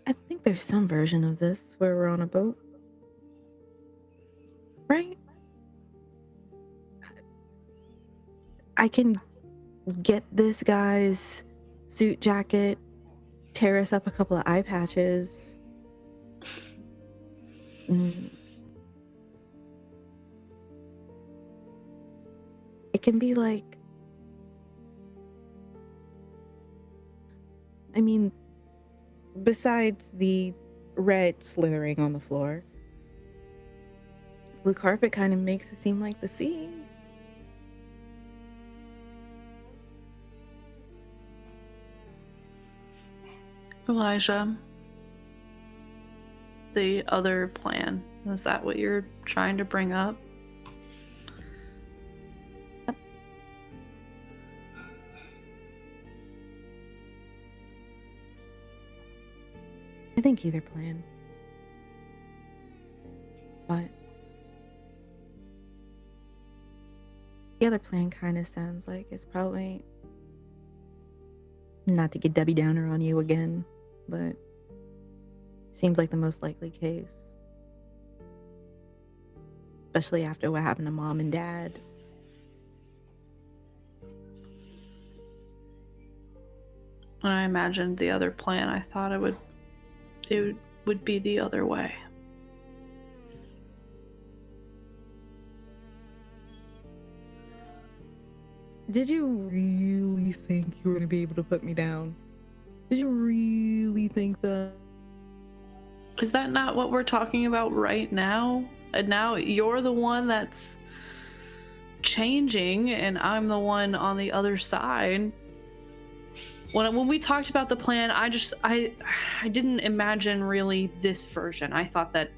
I think there's some version of this where we're on a boat, right? I can get this guy's suit jacket, tear us up a couple of eye patches. Mm, it can be like, I mean, besides the red slithering on the floor, blue carpet kind of makes it seem like the sea. Elijah, the other plan, is that what you're trying to bring up? I think either plan. But the other plan kind of sounds like it's probably not to get Debbie Downer on you again, but seems like the most likely case. Especially after what happened to mom and dad. When I imagined the other plan, I thought it would be the other way. Did you really think you were going to be able to put me down? Did you really think that? Is that not what we're talking about right now? And now you're the one that's changing, and I'm the one on the other side. When we talked about the plan, I didn't imagine really this version. I thought that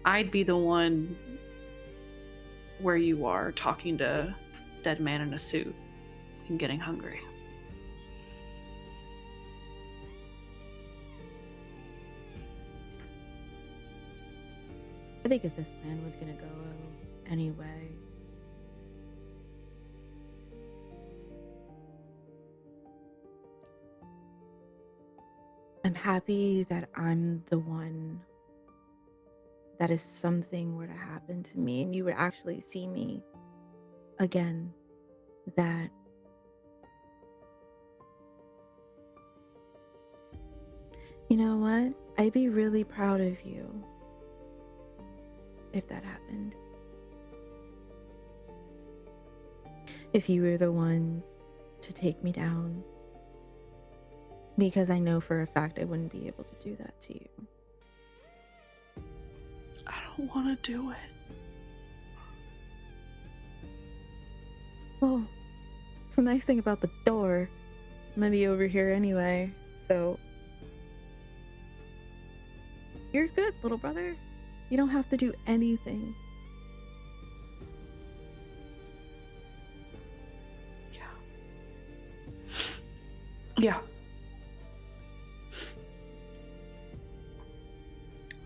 I'd be the one where you are, talking to dead man in a suit and getting hungry. I think if this plan was going to go anyway, I'm happy that I'm the one that if something were to happen to me and you would actually see me again, that you know what? I'd be really proud of you if that happened. If you were the one to take me down. Because I know for a fact I wouldn't be able to do that to you. I don't want to do it. Well, it's the nice thing about the door. I'm gonna be over here anyway, so you're good, little brother. You don't have to do anything. Yeah.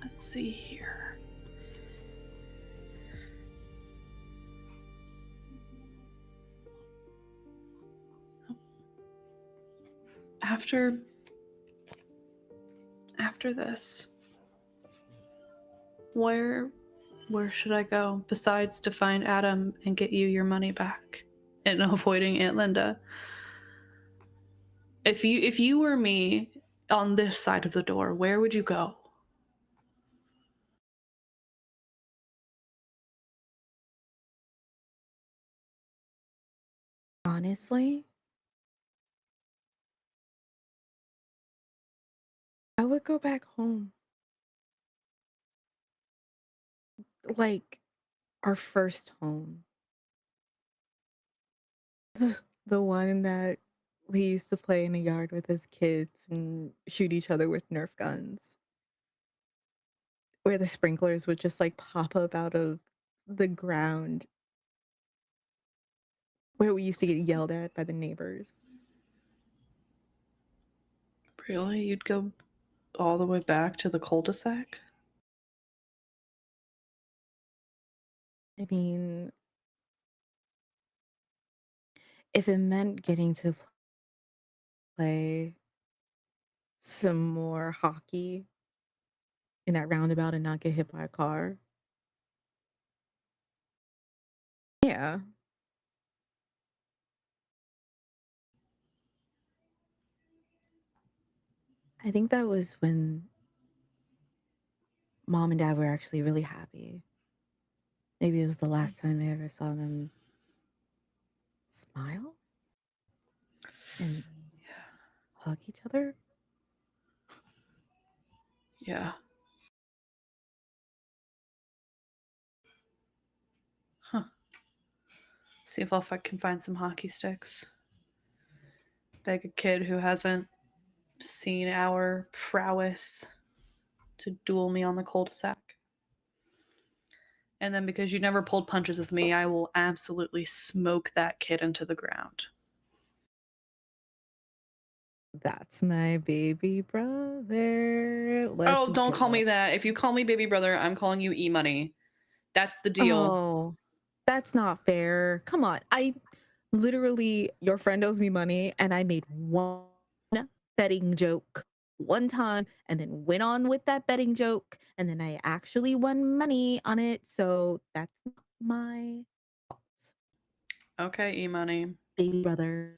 Let's see here. After this, where should I go besides to find Adam and get you your money back and avoiding Aunt Linda? If you were me on this side of the door, where would you go? Honestly, I would go back home. Like our first home. The one that we used to play in the yard with as kids and shoot each other with Nerf guns. Where the sprinklers would just like pop up out of the ground. Where we used to get yelled at by the neighbors. Really? You'd go all the way back to the cul-de-sac? I mean, if it meant getting to play some more hockey in that roundabout and not get hit by a car. Yeah. I think that was when mom and dad were actually really happy. Maybe it was the last time I ever saw them smile and hug each other. Yeah. Huh. See if I can find some hockey sticks. Beg a kid who hasn't seen our prowess to duel me on the cul-de-sac. And then because you never pulled punches with me, I will absolutely smoke that kid into the ground. That's my baby brother. Let's Oh, don't call go. me that. If you call me baby brother, I'm calling you E-Money. That's the deal. Oh, that's not fair. Come on. I literally, your friend owes me money, and I made one betting joke one time and then went on with that betting joke, and then I actually won money on it. So that's not my fault, Okay, E-Money. baby brother.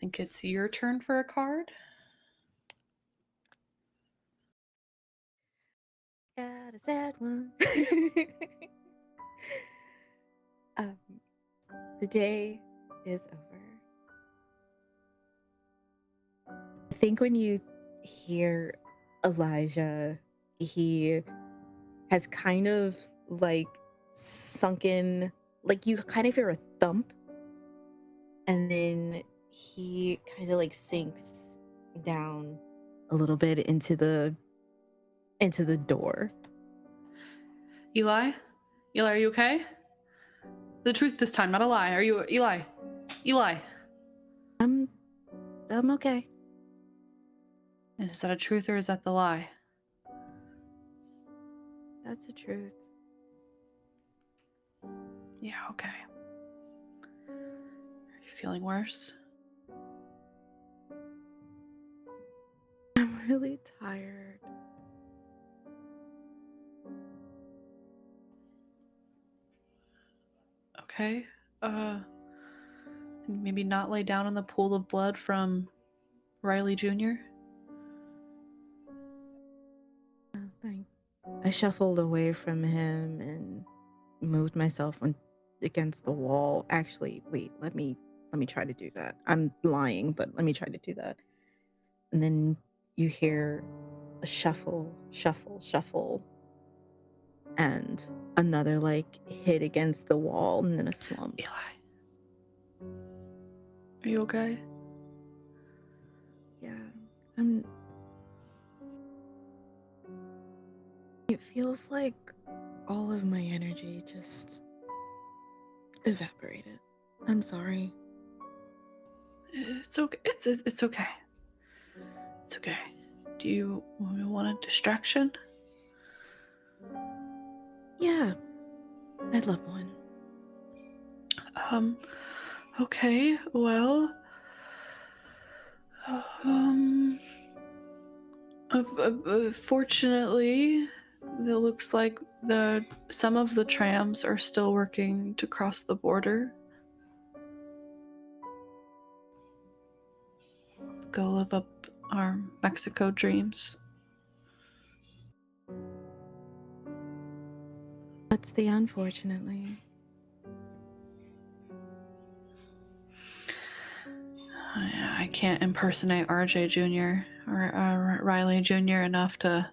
think it's your turn for a card. Got a sad one. um, the day is over. I think when you hear Elijah, he has kind of like sunken, like you kind of hear a thump, and then he kind of like sinks down a little bit into the door. Eli? Eli, are you okay? The truth this time, not a lie. Are you Eli? Eli. I'm okay. And is that a truth or is that the lie? That's the truth. Yeah, okay. Are you feeling worse? I'm really tired. Okay. Maybe not lay down in the pool of blood from Riley Jr.? I shuffled away from him and moved myself against the wall. Actually, wait, let me try to do that. I'm lying, but let me try to do that. And then you hear a shuffle, shuffle, shuffle, and another like hit against the wall and then a slump. Eli. Are you okay? Yeah, I'm. It feels like all of my energy just evaporated. I'm sorry. It's okay. It's okay. It's okay. Do you want a distraction? Yeah, I'd love one. Okay, well, fortunately, it looks like some of the trams are still working to cross the border. Go live up our Mexico dreams. What's the unfortunately? I can't impersonate RJ Jr. or Riley Jr. enough to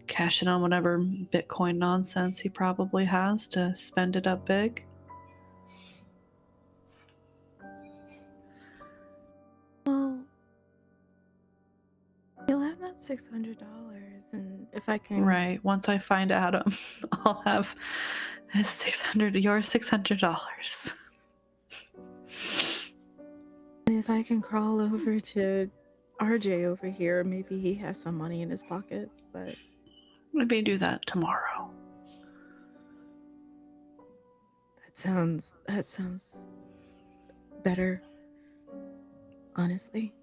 cash in on whatever Bitcoin nonsense he probably has to spend it up big. Well, you'll have that $600, and if I can. Right. Once I find Adam, I'll have your $600. If I can crawl over to RJ over here, maybe he has some money in his pocket, but Maybe do that tomorrow. that sounds better, honestly.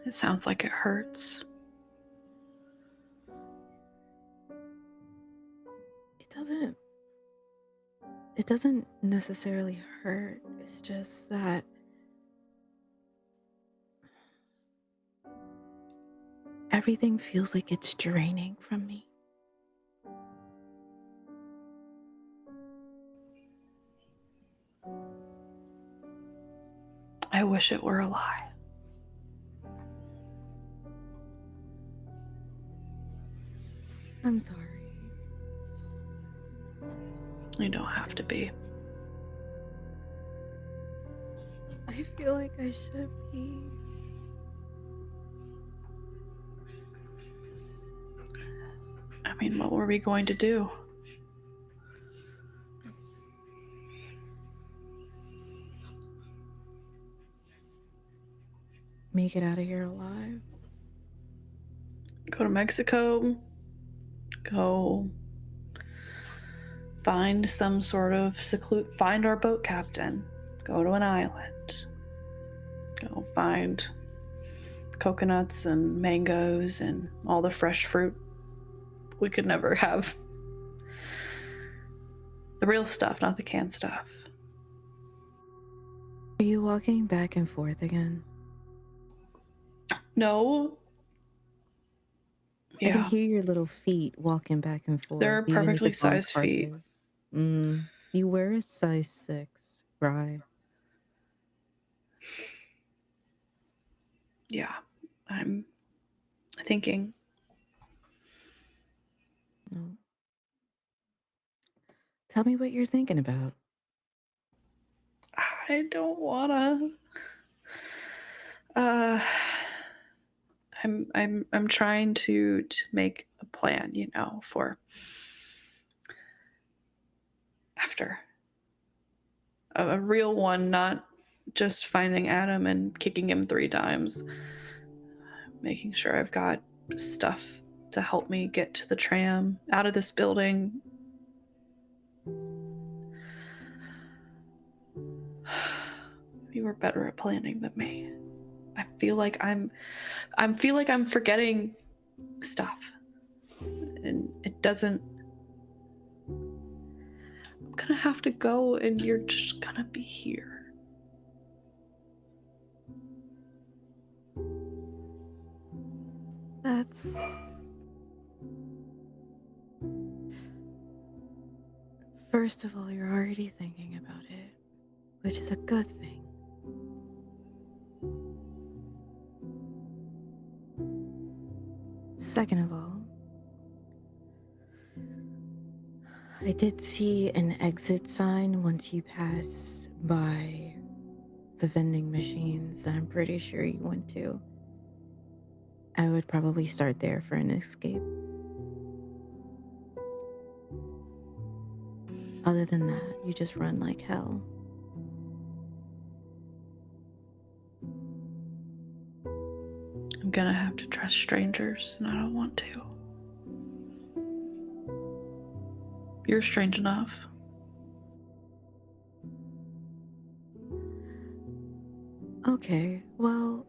It sounds like it hurts. It doesn't necessarily hurt. It's just that everything feels like it's draining from me. I wish it were a lie. I'm sorry. You don't have to be. I feel like I should be. I mean, what were we going to do? Make it out of here alive. Go to Mexico. Go find some sort of find our boat captain. Go to an island. Go find coconuts and mangoes and all the fresh fruit. We could never have the real stuff, not the canned stuff. Are you walking back and forth again? No. I can Yeah, hear your little feet walking back and forth. they're even if perfectly it's on sized feet. carpet. You wear a size 6, right? Yeah, I'm thinking. No. Tell me what you're thinking about. I don't wanna. Uh, I'm trying to make a plan, you know, for after a real one, not just finding Adam and kicking him 3 times. Making sure I've got stuff to help me get to the tram, out of this building. You were better at planning than me. I feel like I'm forgetting stuff. And it doesn't. I'm gonna have to go and you're just gonna be here. That's... First of all, you're already thinking about it, which is a good thing. Second of all, I did see an exit sign once you pass by the vending machines that I'm pretty sure you went to. I would probably start there for an escape. Other than that, you just run like hell. I'm gonna have to trust strangers, and I don't want to. You're strange enough. Okay, well,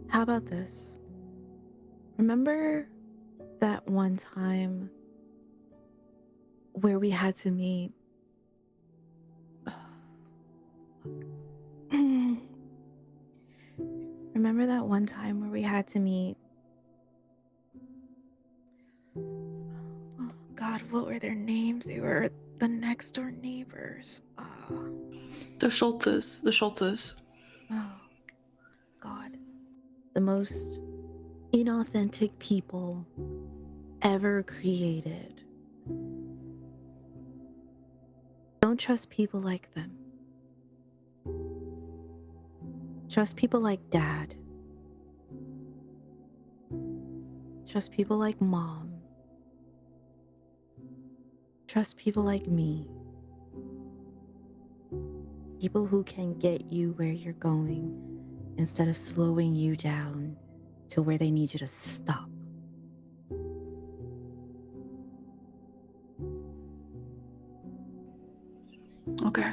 how about this? Remember that one time where we had to meet? Remember that one time where we had to meet? Oh, God, what were their names? They were the next door neighbors. The Schultzes. Oh, God. The most inauthentic people ever created. Don't trust people like them. Trust people like Dad. Trust people like Mom. Trust people like me. People who can get you where you're going instead of slowing you down to where they need you to stop. Okay.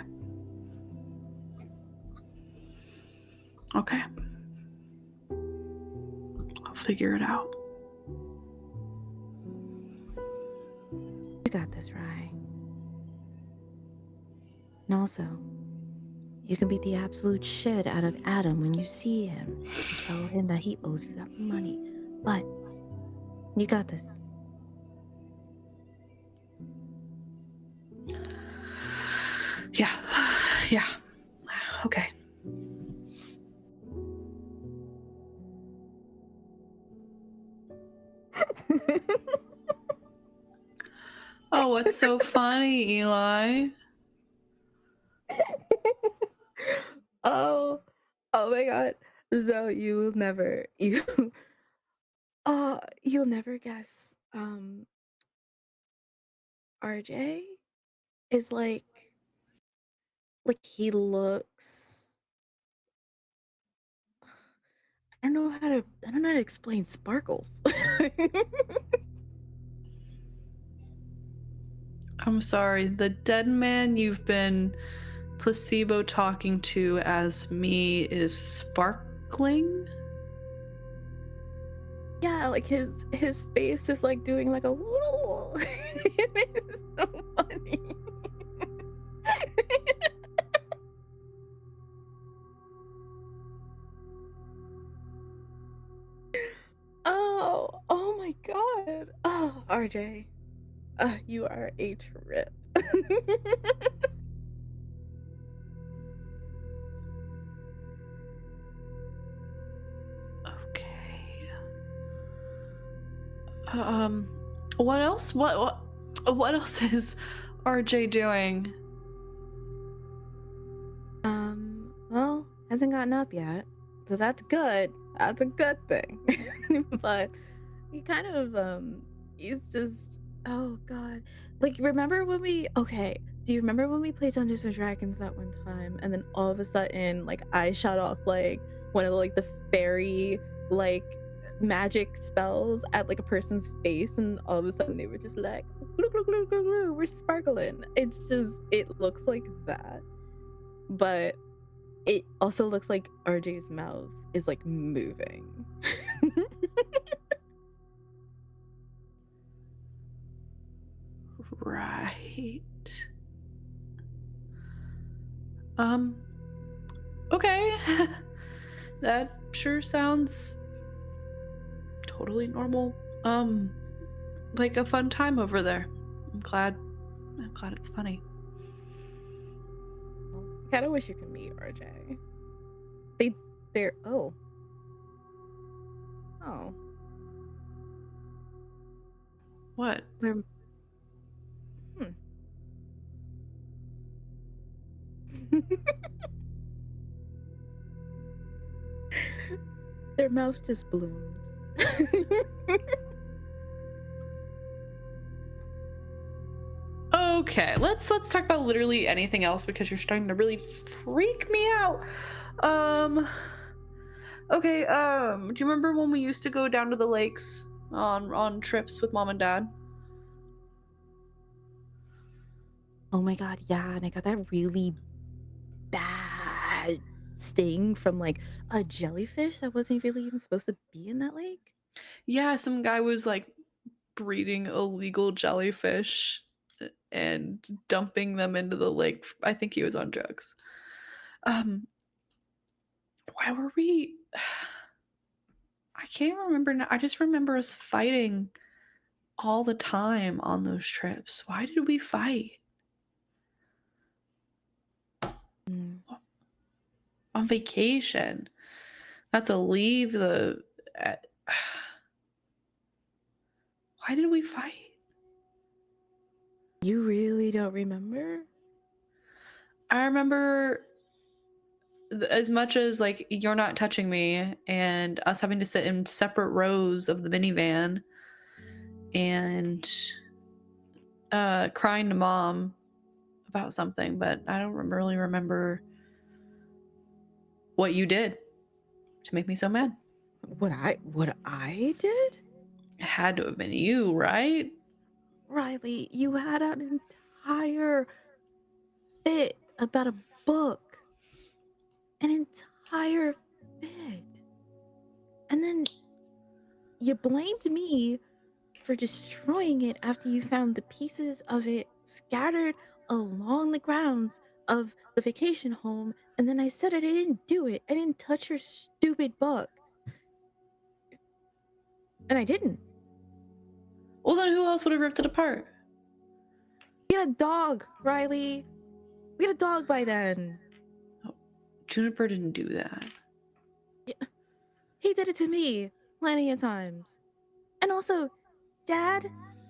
Okay. I'll figure it out. You got this, right? And also, you can beat the absolute shit out of Adam when you see him and tell him that he owes you that money. But you got this. Yeah. Yeah. Okay. Oh, what's so funny, Eli? Oh my God. So you'll never you'll never guess. RJ is he looks, I don't know how to explain sparkles. I'm sorry. The dead man you've been placebo talking to as me is sparkling. Yeah, like his face is like doing like a little. It's so funny. Oh my god. Oh, RJ. You are a trip. Okay. Um, what else? What else is RJ doing? Well, hasn't gotten up yet. So that's good. That's a good thing. But he kind of he's just, oh god. Like, remember when we, okay, do you remember when we played Dungeons and Dragons that one time and then all of a sudden like I shot off like one of like the fairy like magic spells at like a person's face and all of a sudden they were just like glue, glue, glue, glue, glue, we're sparkling. It's just, it looks like that. But it also looks like RJ's mouth is like moving. Right. Okay. That sure sounds totally normal. Like a fun time over there. I'm glad it's funny. I kind of wish you could meet RJ. They're oh. What? They're their mouth just bloomed. Okay, let's talk about literally anything else because you're starting to really freak me out. Okay, do you remember when we used to go down to the lakes on trips with mom and dad? Oh my god, yeah, and I got that really bad sting from like a jellyfish that wasn't really even supposed to be in that lake. Yeah, some guy was like breeding illegal jellyfish and dumping them into the lake. I think he was on drugs. Why were we I can't remember now. I just remember us fighting all the time on those trips. Why did we fight? Mm. On vacation. Not to leave the uh, why did we fight? You really don't remember? I remember as much as like you're not touching me and us having to sit in separate rows of the minivan and crying to mom about something, but I don't really remember what you did to make me so mad. What I did? It had to have been you, right? Riley, you had an entire fit about a book. An entire fit. And then you blamed me for destroying it after you found the pieces of it scattered along the grounds of the vacation home. And then I said I didn't do it. I didn't touch your stupid book. And I didn't. Well, then who else would have ripped it apart? We had a dog, Riley. We had a dog by then. Oh, Juniper didn't do that. Yeah, he did it to me plenty of times. And also, Dad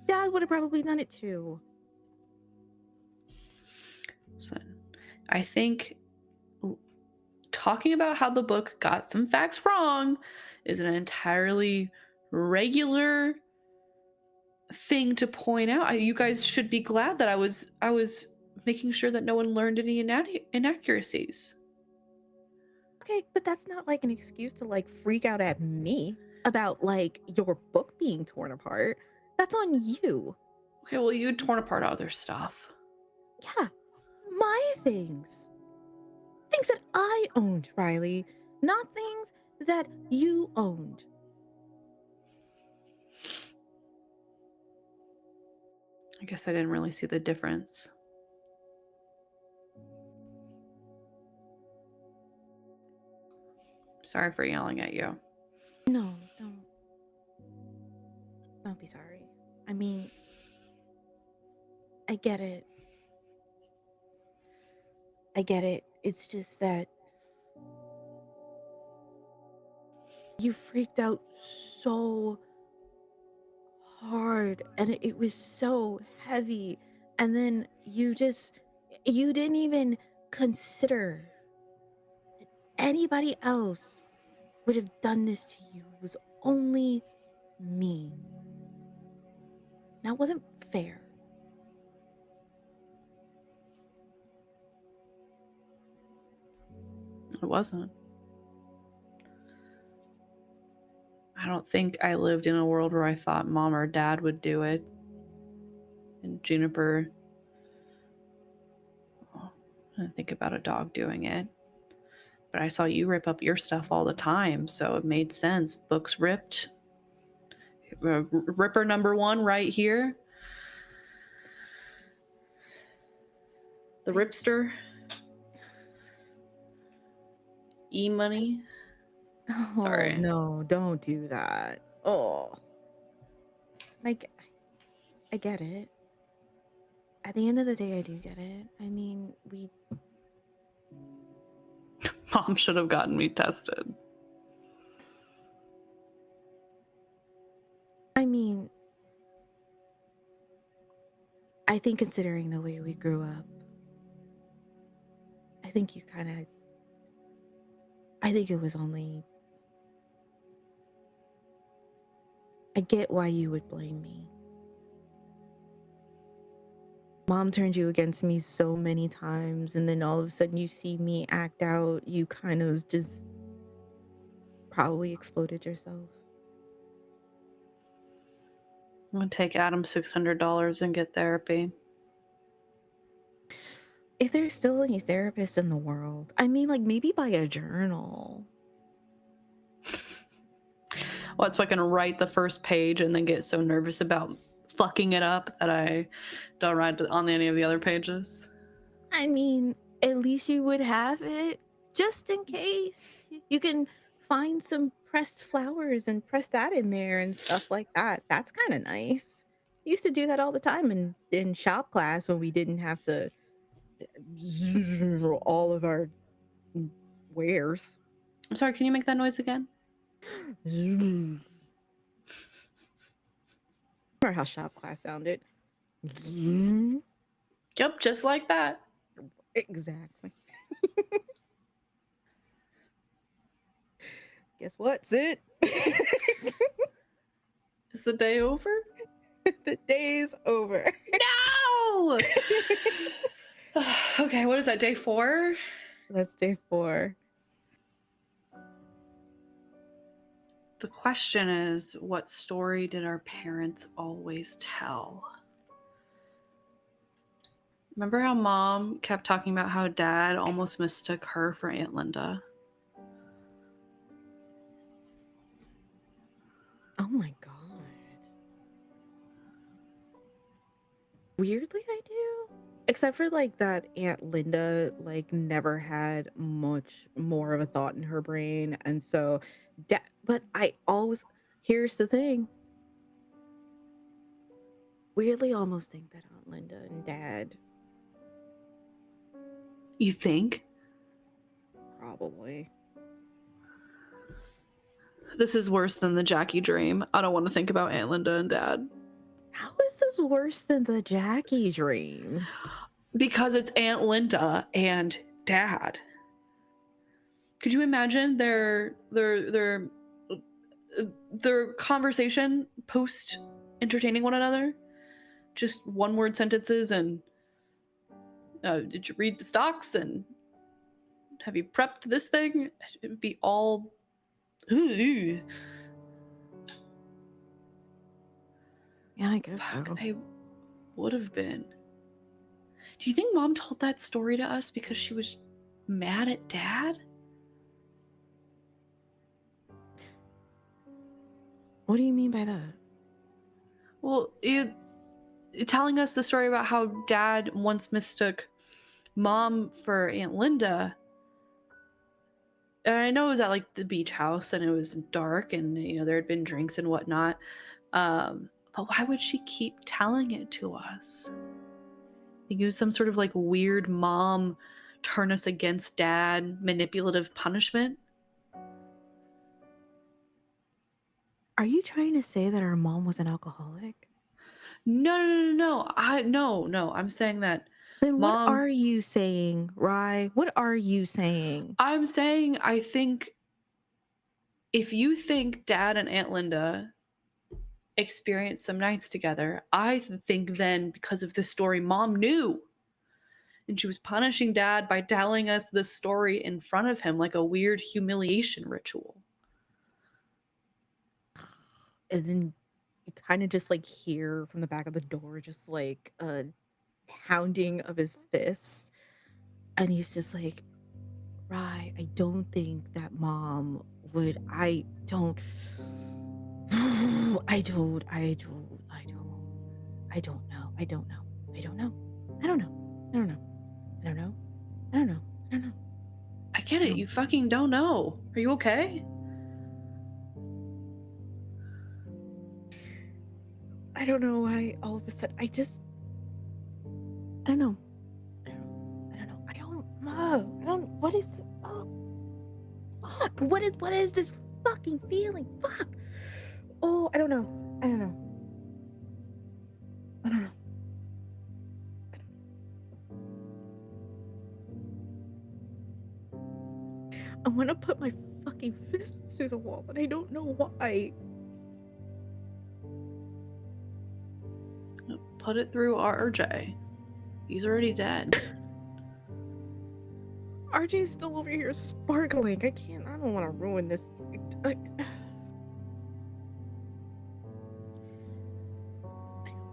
would have probably done it too. So, I think talking about how the book got some facts wrong is an entirely regular thing to point out. You guys should be glad that I was making sure that no one learned any inaccuracies. Okay, but that's not like an excuse to like freak out at me about like your book being torn apart. That's on you. Okay, well, you torn apart other stuff. Yeah, my things. things that I owned, Riley, not things that you owned. I guess I didn't really see the difference. Sorry for yelling at you. No, don't be sorry. I mean, I get it. I get it. It's just that you freaked out so hard and it was so heavy. And then you didn't even consider that anybody else would have done this to you. It was only me. That wasn't fair. It wasn't. I don't think I lived in a world where I thought mom or dad would do it. And Juniper, well, I didn't think about a dog doing it. But I saw you rip up your stuff all the time, so it made sense. Books ripped. Ripper number 1 right here. The Ripster. E-money. Oh, Sorry. no, don't do that. Oh. Like, I get it. At the end of the day, I do get it. I mean, Mom should have gotten me tested. I think considering the way we grew up, I think it was only, I get why you would blame me. Mom turned you against me so many times, and then all of a sudden you see me act out, you kind of just probably exploded yourself. I'm gonna take Adam $600 and get therapy. If there's still any therapists in the world, I mean, like, maybe buy a journal. Well, so I can write the first page and then get so nervous about fucking it up that I don't write on any of the other pages. I mean, at least you would have it just in case. You can find some pressed flowers and press that in there and stuff like that. That's kind of nice. We used to do that all the time in shop class when we didn't have to all of our wares. I'm sorry, can you make that noise again? Remember how shop class sounded? Yep, just like that. Exactly. Guess what, Sid? Is the day over? The day's over. No! Okay, what is that, day 4? That's day 4. The question is, what story did our parents always tell? Remember how Mom kept talking about how Dad almost mistook her for Aunt Linda? Oh my god. Weirdly, I do. Except for like that Aunt Linda like never had much more of a thought in her brain. And so but I always, here's the thing. Weirdly almost think that Aunt Linda and Dad You think? probably. This is worse than the Jackie dream. I don't want to think about Aunt Linda and Dad. How is this worse than the Jackie dream? Because it's Aunt Linda and Dad. Could you imagine their conversation post entertaining one another? Just one-word sentences and did you read the stocks and have you prepped this thing? It would be all. Yeah, I guess Fuck, so. they would have been. Do you think Mom told that story to us because she was mad at Dad? What do you mean by that? Well, you're telling us the story about how Dad once mistook Mom for Aunt Linda. And I know it was at like the beach house and it was dark and there had been drinks and whatnot. But why would she keep telling it to us? Think it was some sort of like weird mom turn us against Dad manipulative punishment? Are you trying to say that our mom was an alcoholic? No. No. I'm saying that Then what Mom. are you saying, Rye? What are you saying? I'm saying I think if you think Dad and Aunt Linda experienced some nights together, I think then because of this story, Mom knew. And she was punishing Dad by telling us this story in front of him like a weird humiliation ritual. And then you kind of just like hear from the back of the door, just like a pounding of his fist. And he's just like, Rye, I don't think that mom would. I don't. I don't. I don't. I don't. I don't know. I don't know. I don't know. I don't know. I don't know. I don't know. I don't know. I don't know. I get it. You fucking don't know. Are you okay? I don't know why all of a sudden I don't know. I don't know. I don't know. I don't. What is this? Oh, fuck. What is this fucking feeling? Fuck. Oh, I don't know. I don't know. I don't know. I want to put my fucking fist through the wall, but I don't know why. Put it through RJ. He's already dead. RJ's still over here sparkling. I don't want to ruin this. I don't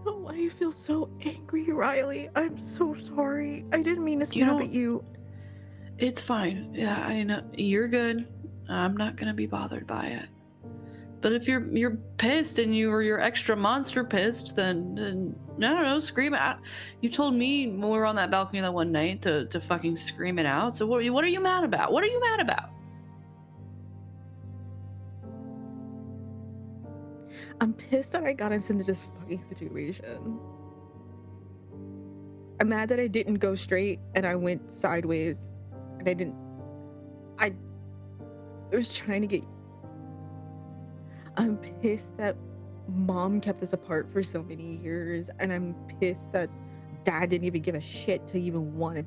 know why I feel so angry, Riley. I'm so sorry. I didn't mean to snap at you. It's fine. Yeah, I know. You're good. I'm not gonna be bothered by it. But if you're pissed and you're extra monster pissed, then I don't know, scream it out. You told me when we were on that balcony that one night to fucking scream it out. So what are you mad about? What are you mad about? I'm pissed that I got us into this fucking situation. I'm mad that I didn't go straight and I went sideways. And I was trying to get. I'm pissed that Mom kept us apart for so many years, and I'm pissed that Dad didn't even give a shit to even want to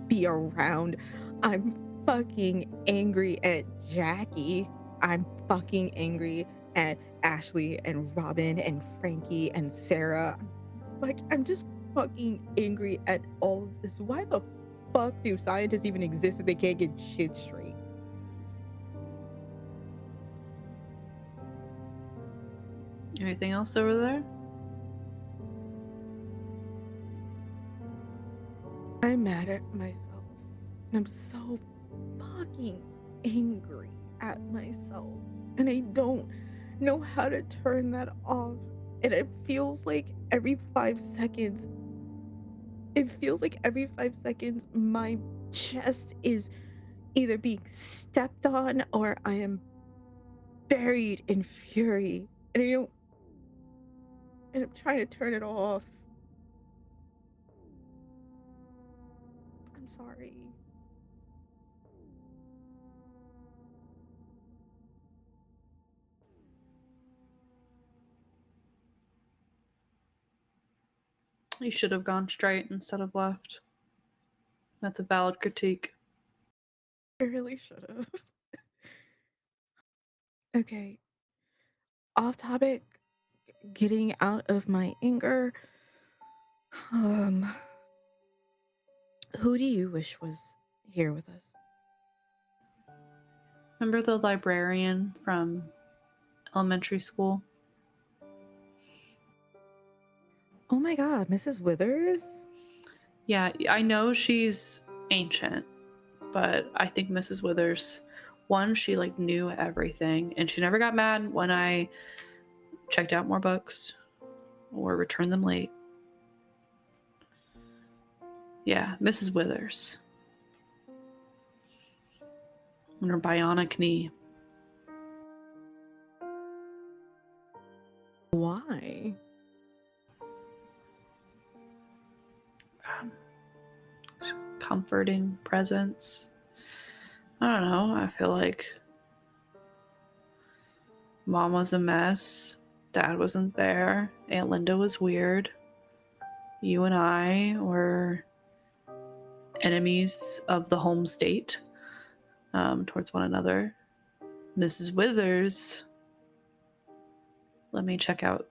be around. I'm fucking angry at Jackie. I'm fucking angry at Ashley and Robin and Frankie and Sarah. Like, I'm just fucking angry at all of this. Why the fuck do scientists even exist if they can't get shit straight? Anything else over there? I'm mad at myself. And I'm so fucking angry at myself. And I don't know how to turn that off. And it feels like every 5 seconds, my chest is either being stepped on or I am buried in fury. And I'm trying to turn it off. I'm sorry. You should have gone straight instead of left. That's a valid critique. I really should have. Okay. Off topic, getting out of my anger. Who do you wish was here with us? Remember the librarian from elementary school? Oh my god, Mrs. Withers? Yeah, I know she's ancient, but I think Mrs. Withers, one, she like knew everything, and she never got mad when I checked out more books or returned them late. Yeah, Mrs. Withers. And her bionic knee. Why? Comforting presence. I don't know. I feel like Mom was a mess. Dad wasn't there. Aunt Linda was weird. You and I were enemies of the home state towards one another. Mrs. Withers let me check out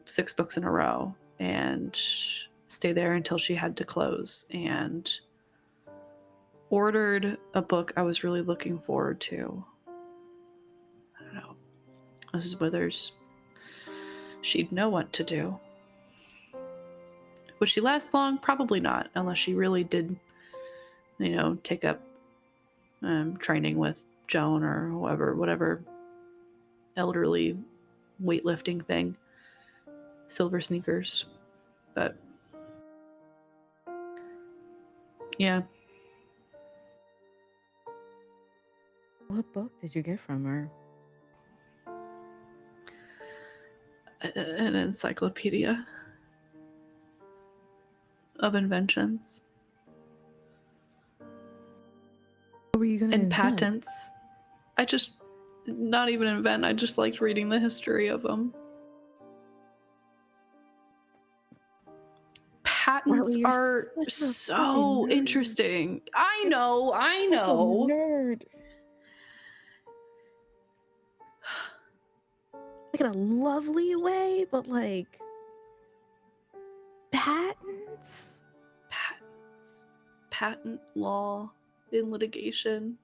6 books in a row and stay there until she had to close, and ordered a book I was really looking forward to. I don't know. Mrs. Withers, she'd know what to do. Would she last long? Probably not, unless she really did, take up training with Joan or whatever elderly weightlifting thing. Silver sneakers. But yeah. What book did you get from her? An encyclopedia of inventions. What were you gonna And invent? patents. I just, not even invent, I just liked reading the history of them. Patents Riley, you're are such a so fucking nerd. interesting. I know. Such a nerd. Like in a lovely way, but like patents. Patents. Patent law in litigation.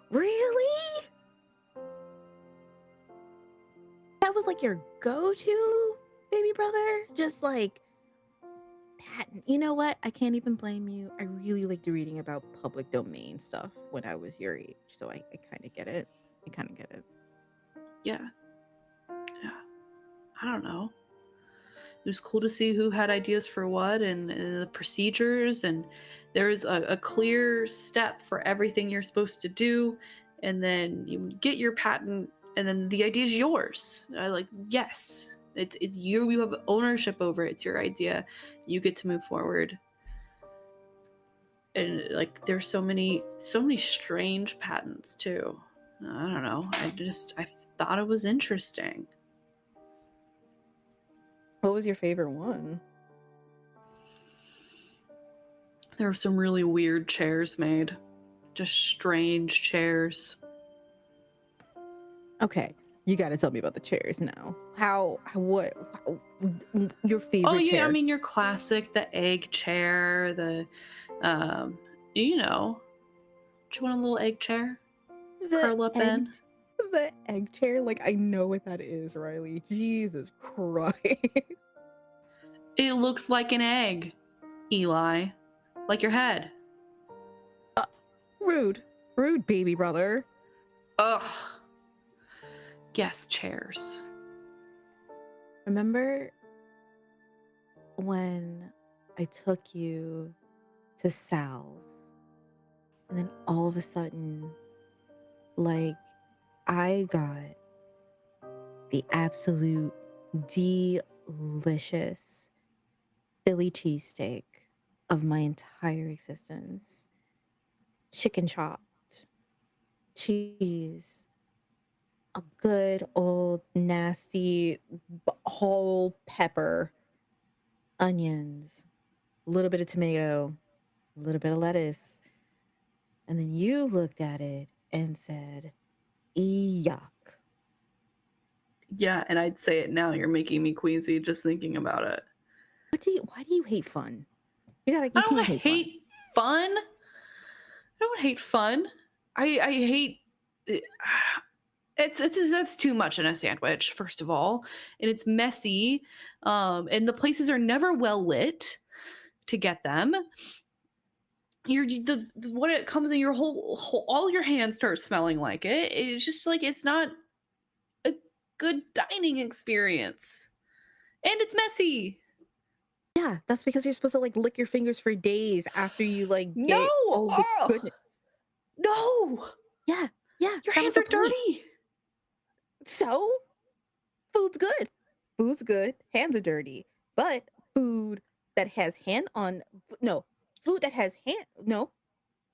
Really? That was like your go-to, baby brother? Just like patent. You know what? I can't even blame you. I really liked reading about public domain stuff when I was your age, so I kind of get it. Yeah. I don't know. It was cool to see who had ideas for what and the procedures, and there's a clear step for everything you're supposed to do, and then you get your patent, and then the idea is yours. Yes, it's you have ownership over it. It's your idea. You get to move forward. And like there's so many strange patents too. I don't know. I thought it was interesting. What was your favorite one? There were some really weird chairs made. Just strange chairs. Okay, you got to tell me about the chairs now. What your favorite Oh, yeah, chair? I mean your classic, the egg chair, the do you want a little egg chair? Curl up in? The egg chair, like I know what that is, Riley. Jesus Christ. It looks like an egg, Eli. Like your head. Rude, baby brother. Ugh. Yes, chairs. Remember when I took you to Sal's, and then all of a sudden, like, I got the absolute delicious Philly cheesesteak of my entire existence. Chicken chopped, cheese, a good old nasty whole pepper, onions, a little bit of tomato, a little bit of lettuce. And then you looked at it and said, yuck. Yeah, and I'd say it now. You're making me queasy just thinking about it. Why do you hate fun? You I don't hate fun. I don't hate fun. I hate That's too much in a sandwich, first of all, and it's messy, and the places are never well lit to get them. What it comes in your whole all your hands start smelling like it. It's just like it's not a good dining experience, and it's messy. Yeah, that's because you're supposed to like lick your fingers for days after you like No, get all the oh goodness. no, Yeah, yeah, your that was hands the are point. dirty. So, food's good. Food's good. Hands are dirty. But food that has hand on no, food that has hand no,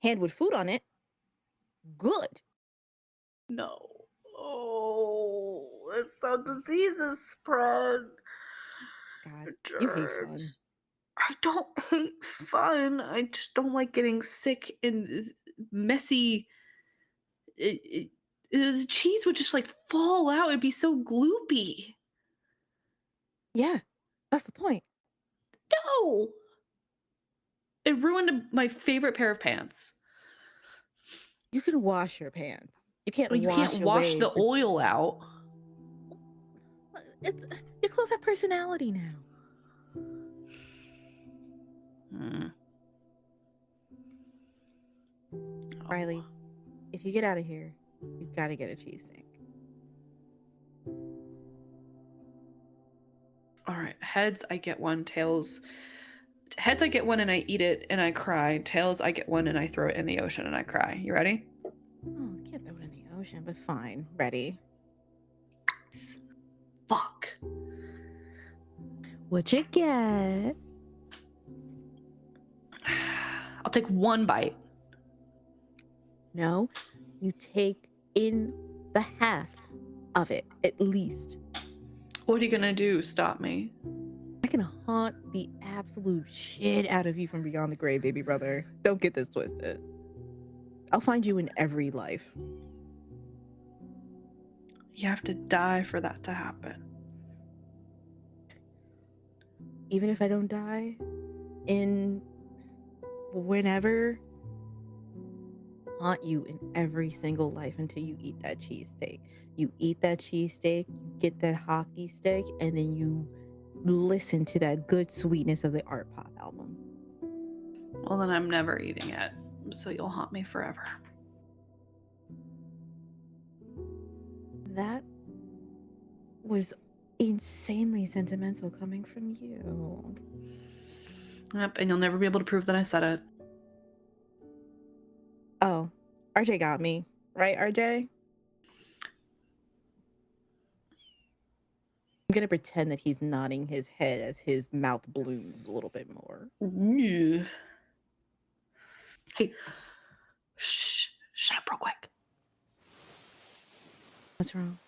hand with food on it, good. No, oh, that's how diseases spread. God, you hate fun. Germs. I don't hate fun. I just don't like getting sick and messy. The cheese would just like fall out. It'd be so gloopy. Yeah, that's the point. No, it ruined my favorite pair of pants. You can wash your pants. You can't Like you can't wash wash away the oil out. it's your clothes have personality now. Hmm. Riley, if you get out of here, you gotta get a cheese steak. All right, heads, I get one. Tails, heads, I get one and I eat it and I cry. Tails, I get one and I throw it in the ocean and I cry. You ready? Oh, I can't throw it in the ocean, but fine. Ready. Fuck. What you get? I'll take one bite. No, you take in the half of it, at least. What are you gonna do? Stop me? I can haunt the absolute shit out of you from beyond the grave, baby brother. Don't get this twisted. I'll find you in every life. You have to die for that to happen. Even if I don't die in whenever, haunt you in every single life until you eat that cheesesteak. You eat that cheesesteak, you get that hockey stick, and then you listen to that good sweetness of the Art Pop album. Well, then I'm never eating it, so you'll haunt me forever. That was insanely sentimental coming from you. Yep, and you'll never be able to prove that I said it. Oh, RJ got me. Right, RJ? I'm gonna pretend that he's nodding his head as his mouth blooms a little bit more. Ooh. Hey, shut up real quick. What's wrong?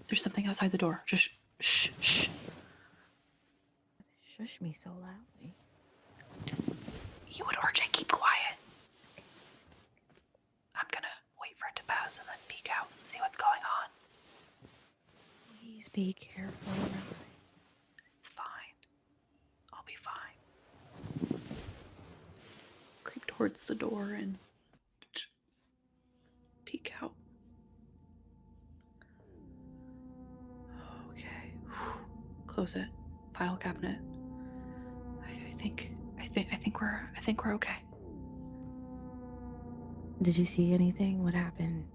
There's something outside the door. Just shh. Shush me so loudly. Just you and RJ keep quiet. I'm gonna wait for it to pass and then peek out and see what's going on. Please be careful. It's fine. I'll be fine. Creep towards the door and peek out. Okay. Close it. File cabinet. I think we're okay. Did you see anything? What happened?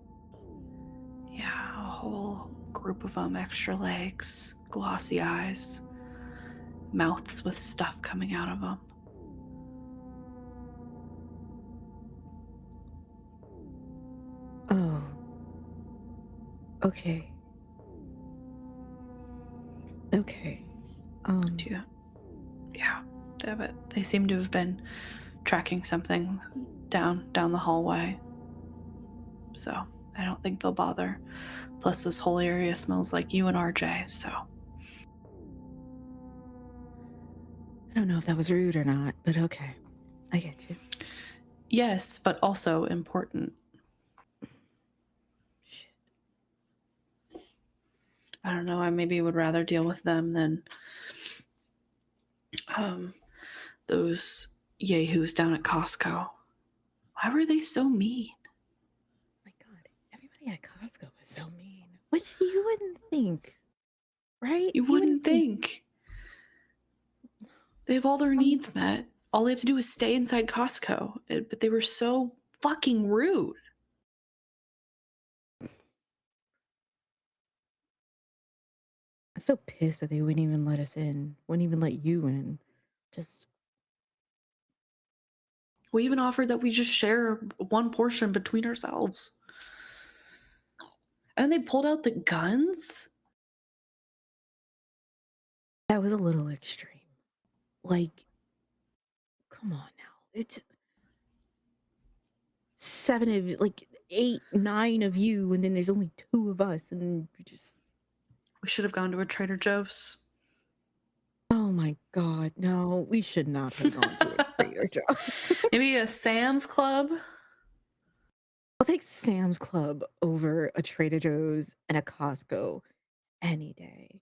Yeah, a whole group of them, extra legs, glossy eyes, mouths with stuff coming out of them. Oh. Okay. Okay. Yeah, but they seem to have been tracking something down the hallway. So I don't think they'll bother. Plus this whole area smells like you and RJ, so. I don't know if that was rude or not, but okay. I get you. Yes, but also important. Shit. I don't know, I maybe would rather deal with them than those yahoos down at Costco. Why were they so mean? My God, everybody at Costco was so mean. Which you wouldn't think, right? You wouldn't think. They have all their Some- needs met. All they have to do is stay inside Costco. But they were so fucking rude. I'm so pissed that they wouldn't even let us in. Wouldn't even let you in. Just We even offered that we just share one portion between ourselves. And they pulled out the guns? that was a little extreme. Like, come on now. It's 7 of you, like 8, 9 of you, and then there's only 2 of us, and we just. We should have gone to a Trader Joe's. Oh my God, no, we should not have gone to a Trader Joe. Maybe a Sam's Club? I'll take Sam's Club over a Trader Joe's and a Costco any day.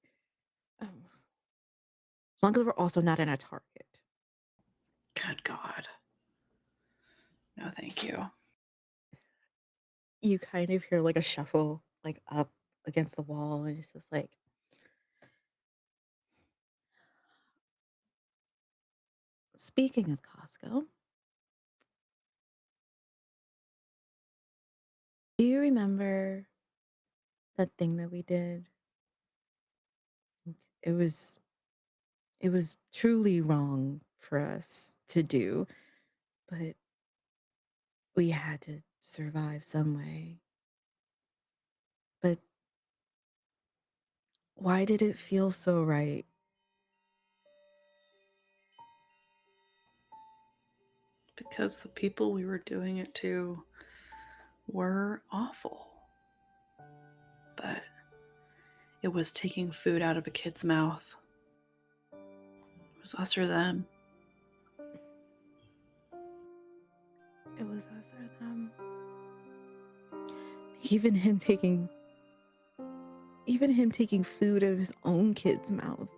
Oh. As long as we're also not in a Target. Good God. No, thank you. You kind of hear like a shuffle, like up against the wall, and it's just like. Speaking of Costco, do you remember that thing that we did? It was it was truly wrong for us to do, but we had to survive some way. But why did it feel so right? Because the people we were doing it to were awful. But it was taking food out of a kid's mouth. It was us or them. It was us or them. Even him taking food out of his own kid's mouth.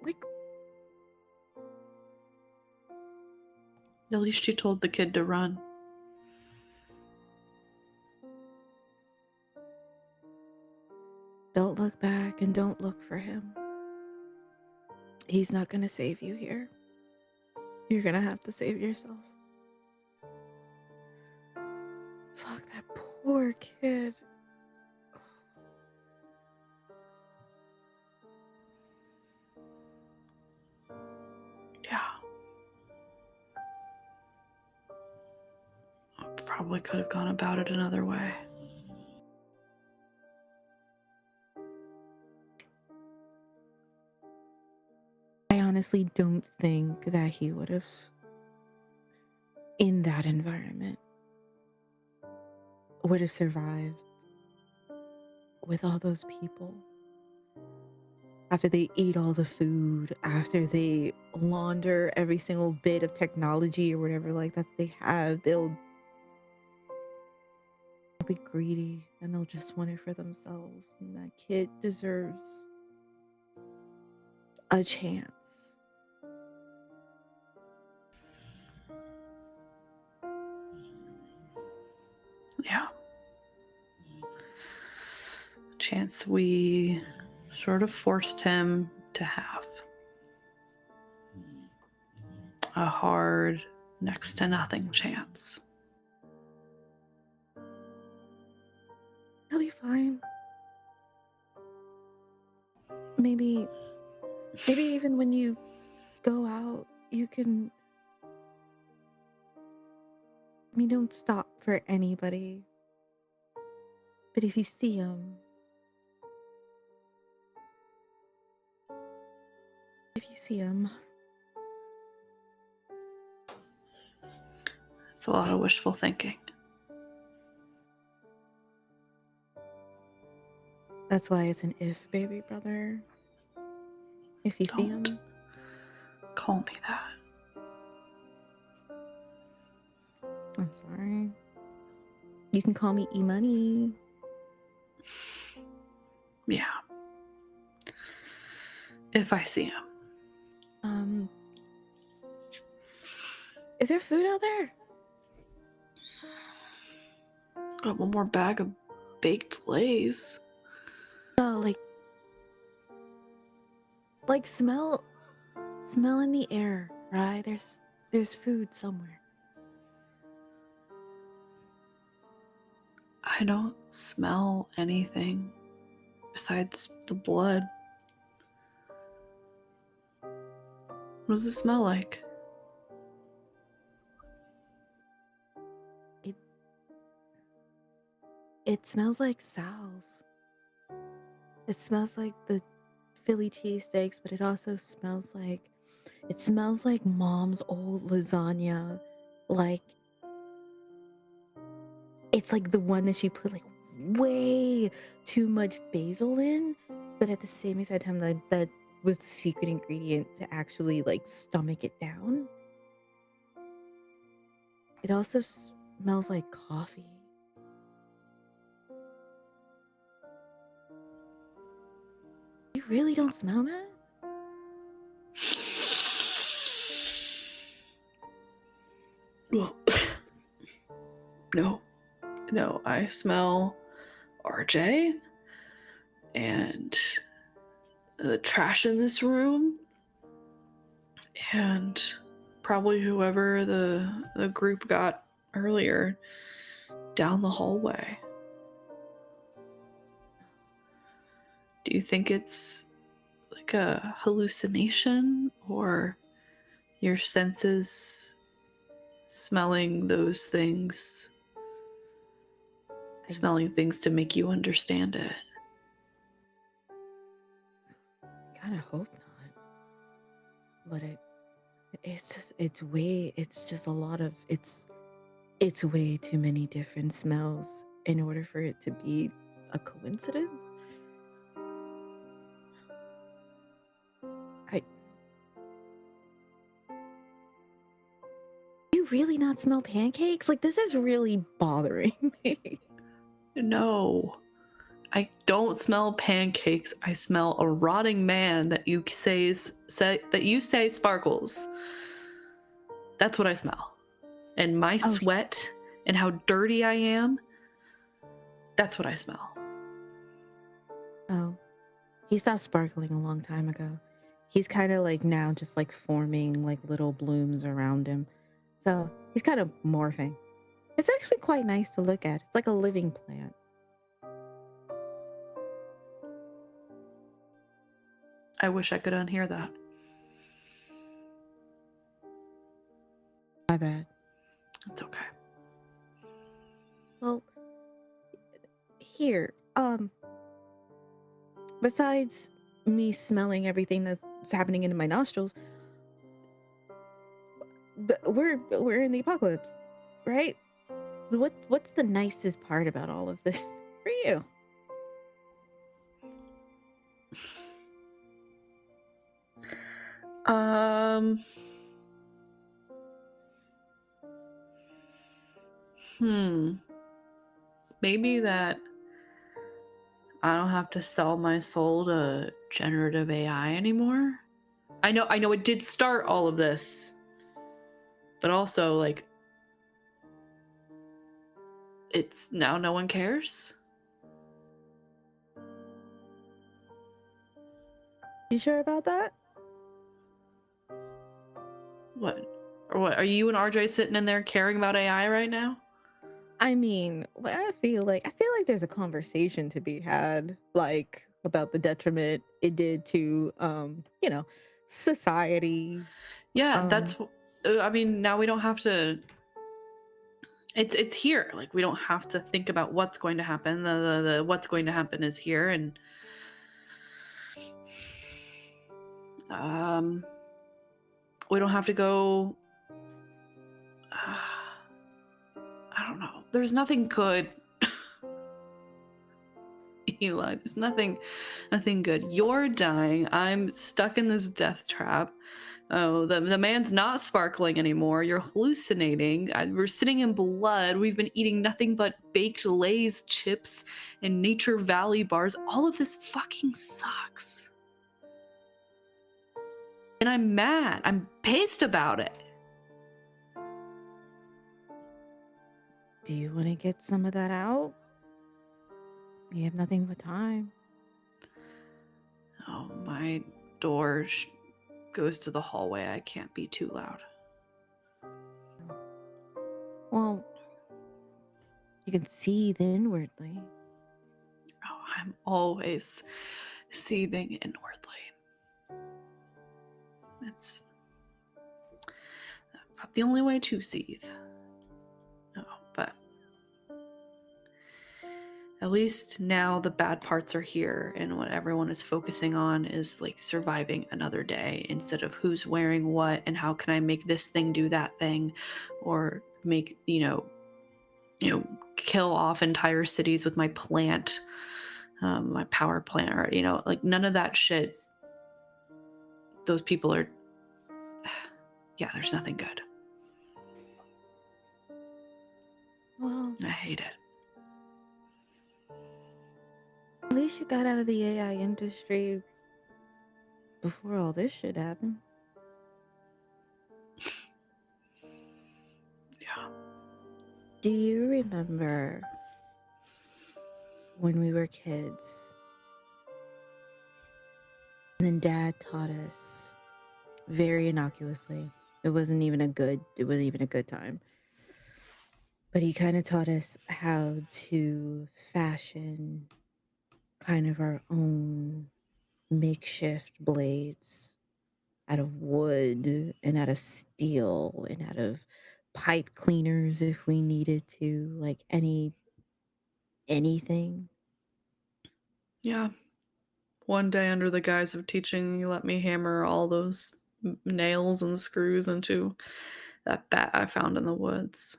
Like, At least you told the kid to run. don't look back and don't look for him. He's not gonna save you here. You're gonna have to save yourself. Fuck that poor kid. Yeah. I probably could have gone about it another way. I honestly don't think that he would have, in that environment, would have survived with all those people. After they eat all the food, after they launder every single bit of technology or whatever like that they have, they'll be greedy and they'll just want it for themselves. And that kid deserves a chance. Yeah. Chance we sort of forced him to have. A hard, next to nothing chance. He'll be fine. Maybe even when you go out, you can. I mean, don't stop for anybody. But if you see him, It's a lot of wishful thinking. that's why it's an if, baby brother. If you see him. Don't call me that. I'm sorry. You can call me E-Money. Yeah. If I see him. Is there food out there? Got one more bag of Baked Lays? Oh, like smell in the air, right? There's food somewhere. I don't smell anything besides the blood. What does it smell like? It it smells like Sal's. It smells like the Philly cheesesteaks, but it also smells like mom's old lasagna. Like it's like the one that she put like way too much basil in, but at the same exact time that was the secret ingredient to actually like stomach it down. It also smells like coffee. You really don't smell that? Well, no, I smell RJ and the trash in this room and probably whoever the group got earlier down the hallway. Do you think it's like a hallucination or your senses smelling those things, smelling things to make you understand it? I kind of hope not. But it's just a lot of it's way too many different smells in order for it to be a coincidence. I Do you really not smell pancakes? Like this is really bothering me. No, I don't smell pancakes. I smell a rotting man that you say sparkles. That's what I smell. And my Oh. sweat and how dirty I am, that's what I smell. Oh, he stopped sparkling a long time ago. He's kind of like now just like forming like little blooms around him. So he's kind of morphing. It's actually quite nice to look at. It's like a living plant. I wish I could unhear that. My bad. It's okay. Well, here, besides me smelling everything that's happening into my nostrils, we're in the apocalypse, right? What's the nicest part about all of this for you? Maybe that I don't have to sell my soul to generative AI anymore. I know it did start all of this, but also like it's now no one cares. You sure about that? What? Or what? Are you and RJ sitting in there caring about AI right now? I mean, I feel like there's a conversation to be had, like about the detriment it did to, society. Yeah, that's. I mean, now we don't have to. It's here. Like we don't have to think about what's going to happen. The what's going to happen is here, and we don't have to go. I don't know. There's nothing good. Eli, there's nothing good. You're dying. I'm stuck in this death trap. Oh, the man's not sparkling anymore. You're hallucinating. We're sitting in blood. We've been eating nothing but baked Lay's chips and Nature Valley bars. All of this fucking sucks. And I'm mad. I'm pissed about it. Do you want to get some of that out? You have nothing but time. Oh, my door goes to the hallway. I can't be too loud. Well, you can seethe inwardly. Oh, I'm always seething inwardly. It's not the only way to seethe. No, but at least now the bad parts are here, and what everyone is focusing on is like surviving another day instead of who's wearing what and how can I make this thing do that thing, or make kill off entire cities with my plant, my power plant, or like none of that shit. Those people are, yeah, there's nothing good. Well, I hate it. at least you got out of the AI industry before all this shit happened. Yeah. Do you remember when we were kids? And then Dad taught us very innocuously. It wasn't even a good time. But he kind of taught us how to fashion kind of our own makeshift blades out of wood and out of steel and out of pipe cleaners if we needed to, like anything. Yeah. One day, under the guise of teaching, he let me hammer all those nails and screws into that bat I found in the woods.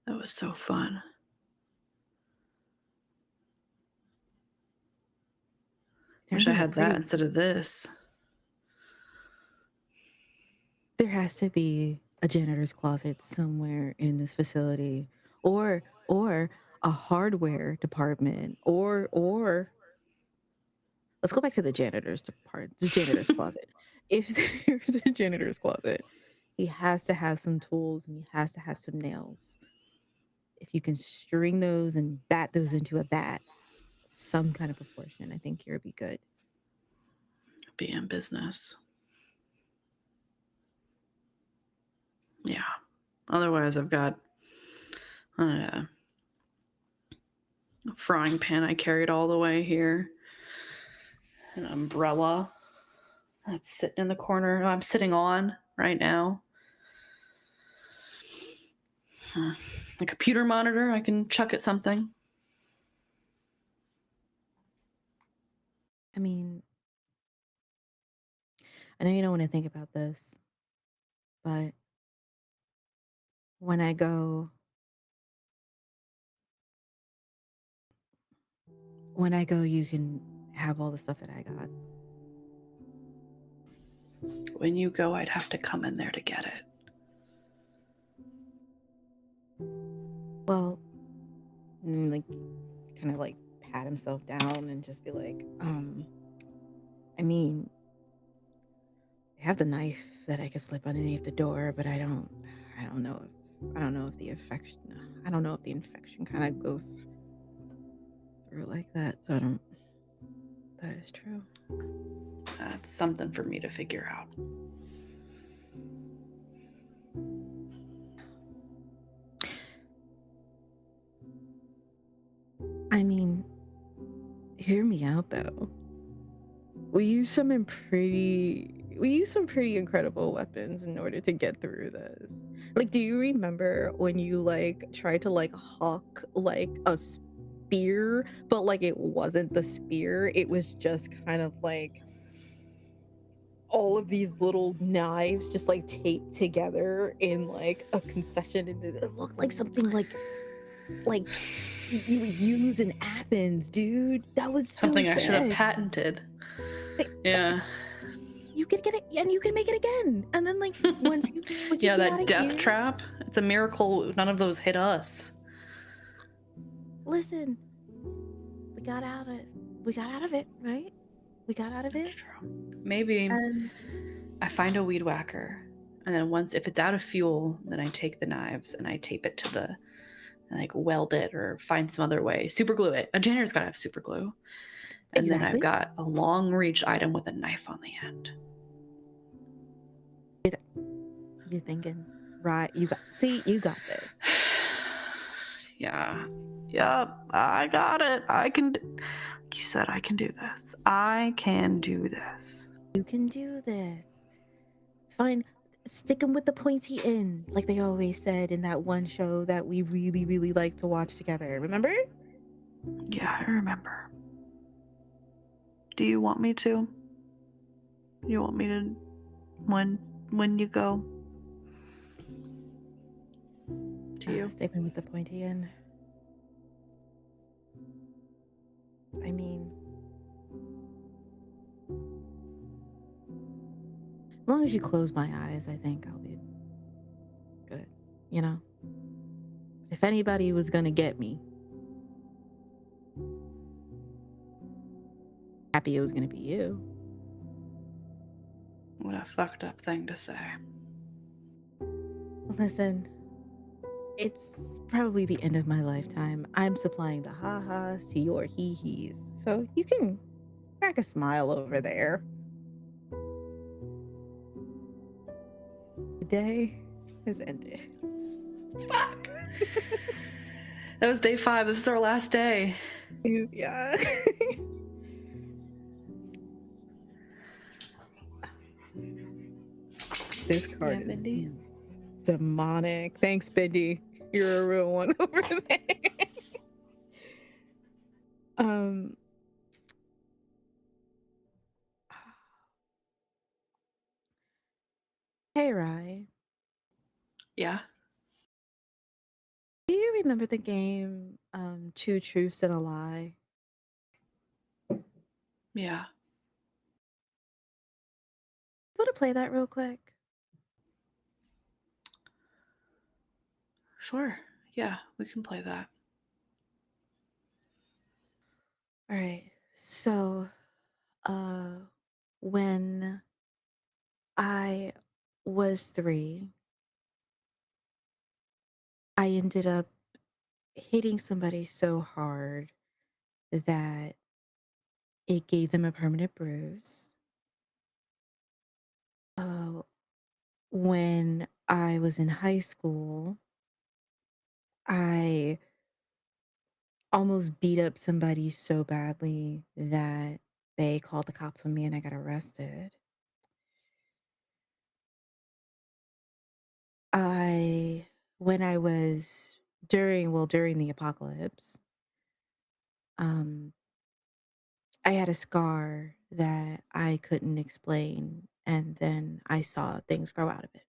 That was so fun. Wish Turned I into had that pretty. instead of this. There has to be a janitor's closet somewhere in this facility, or a hardware department, or let's go back to the janitor's closet. If there's a janitor's closet, he has to have some tools and he has to have some nails. If you can string those and bat those into a bat, some kind of proportion, I think you'll be good. Be in business. Yeah. Otherwise, I've got a frying pan I carried all the way here, an umbrella that's sitting in the corner I'm sitting on right now. A computer monitor I can chuck at something. I mean, I know you don't want to think about this, but when I go, you can have all the stuff that I got. When you go, I'd have to come in there to get it. Well, and like, kind of like pat himself down and just be like, I mean, I have the knife that I could slip underneath the door, but I don't know if the infection kind of goes through like that. So that is true. That's something for me to figure out. I mean, hear me out though. We use some pretty incredible weapons in order to get through this. Like, do you remember when you like tried to like hawk like a spear, but like it wasn't the spear, it was just kind of like all of these little knives just like taped together in like a concession, and it looked like something like you would use in Athens, dude. That was so Something I should have sick. patented. Like, Yeah. you could get it and you can make it again, and then like once you Yeah, get out that of death here, trap. It's a miracle none of those hit us. listen, we got out of it, right? We got out of it. That's true. Maybe And I find a weed whacker, and then once, if it's out of fuel, then I take the knives and I tape it to the and like weld it or find some other way. Super glue it. A janitor's got to have super glue. And then I've Exactly. got a long reach item with a knife on the end. You're thinking, right? You got this. Yeah. Yep. I got it. I can. You said I can do this. I can do this. You can do this. It's fine. Stick him with the pointy end, like they always said in that one show that we really, really like to watch together. Remember? Yeah, I remember. Do you want me to? You want me to when you go? Do you? Stick him with the pointy end. I mean, as long as you close my eyes, I think I'll be good. You know? If anybody was gonna get me, happy it was gonna be you. What a fucked up thing to say. Listen, it's probably the end of my lifetime. I'm supplying the ha-has to your hee-hees. So you can crack a smile over there. The day has ended. Fuck. That was day 5. This is our last day. Yeah. This card is Mindy. demonic. Thanks, Bindi. You're a real one over there. Hey, Rye. Yeah. Do you remember the game Two Truths and a Lie? Yeah. Want to play that real quick? Sure. Yeah, we can play that. All right. So, when I was 3, I ended up hitting somebody so hard that it gave them a permanent bruise. When I was in high school, I almost beat up somebody so badly that they called the cops on me and I got arrested. I when I was during the apocalypse, um, I had a scar that I couldn't explain, and then I saw things grow out of it.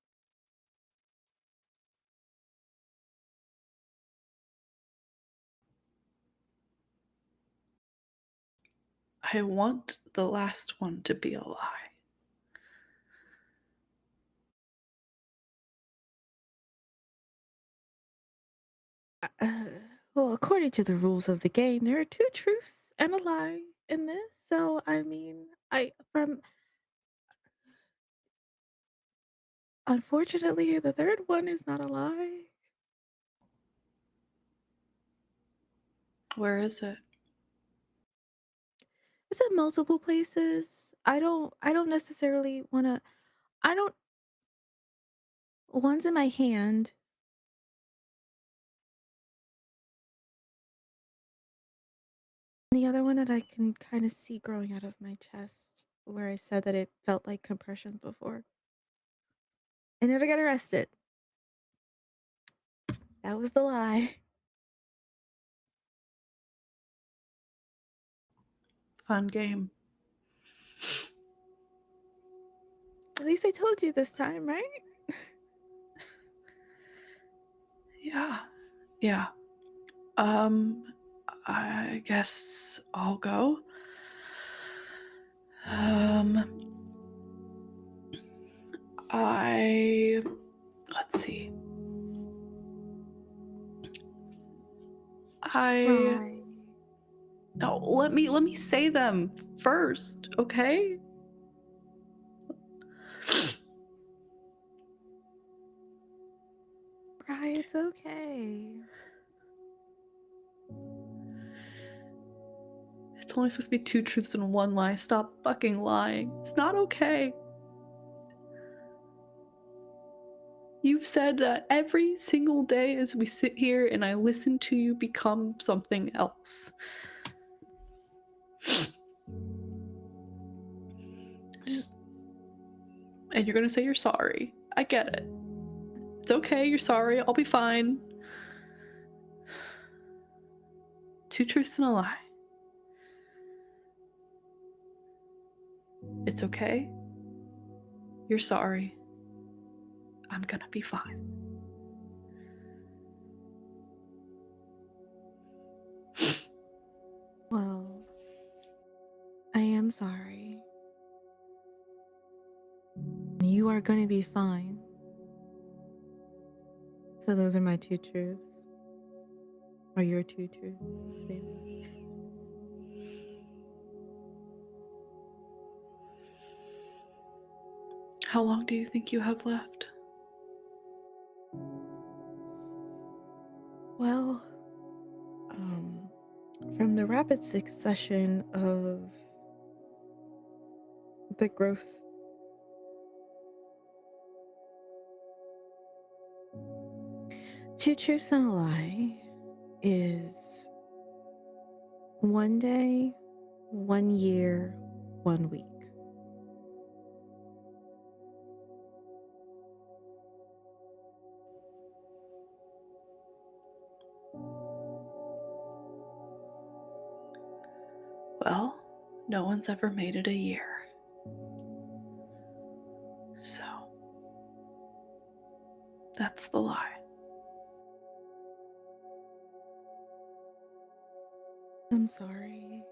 I want the last one to be a lie. Uh, well, according to the rules of the game, there are 2 truths and a lie in this. So, I mean, I from unfortunately, the 3rd one is not a lie. Where is it? It's in multiple places. I don't necessarily wanna I don't one's in my hand. And the other one that I can kinda see growing out of my chest, where I said that it felt like compressions before. I never got arrested. That was the lie. Fun game. At least I told you this time, right? Yeah. Yeah. I guess I'll go. Let's see. Right. No, let me say them first, okay? Right, it's okay. It's only supposed to be 2 truths and 1 lie. Stop fucking lying. It's not okay. You've said that every single day as we sit here and I listen to you become something else. And you're gonna say you're sorry. I get it. It's okay, you're sorry. I'll be fine. 2 truths and a lie. It's okay. You're sorry. I'm gonna be fine. Well, I am sorry. You are going to be fine. So those are my 2 truths. Or your 2 truths, baby. How long do you think you have left? Well, from the rapid succession of the growth, two truths and a lie is 1 day, 1 year, 1 week. Well, no one's ever made it a year. So, that's the lie. I'm sorry.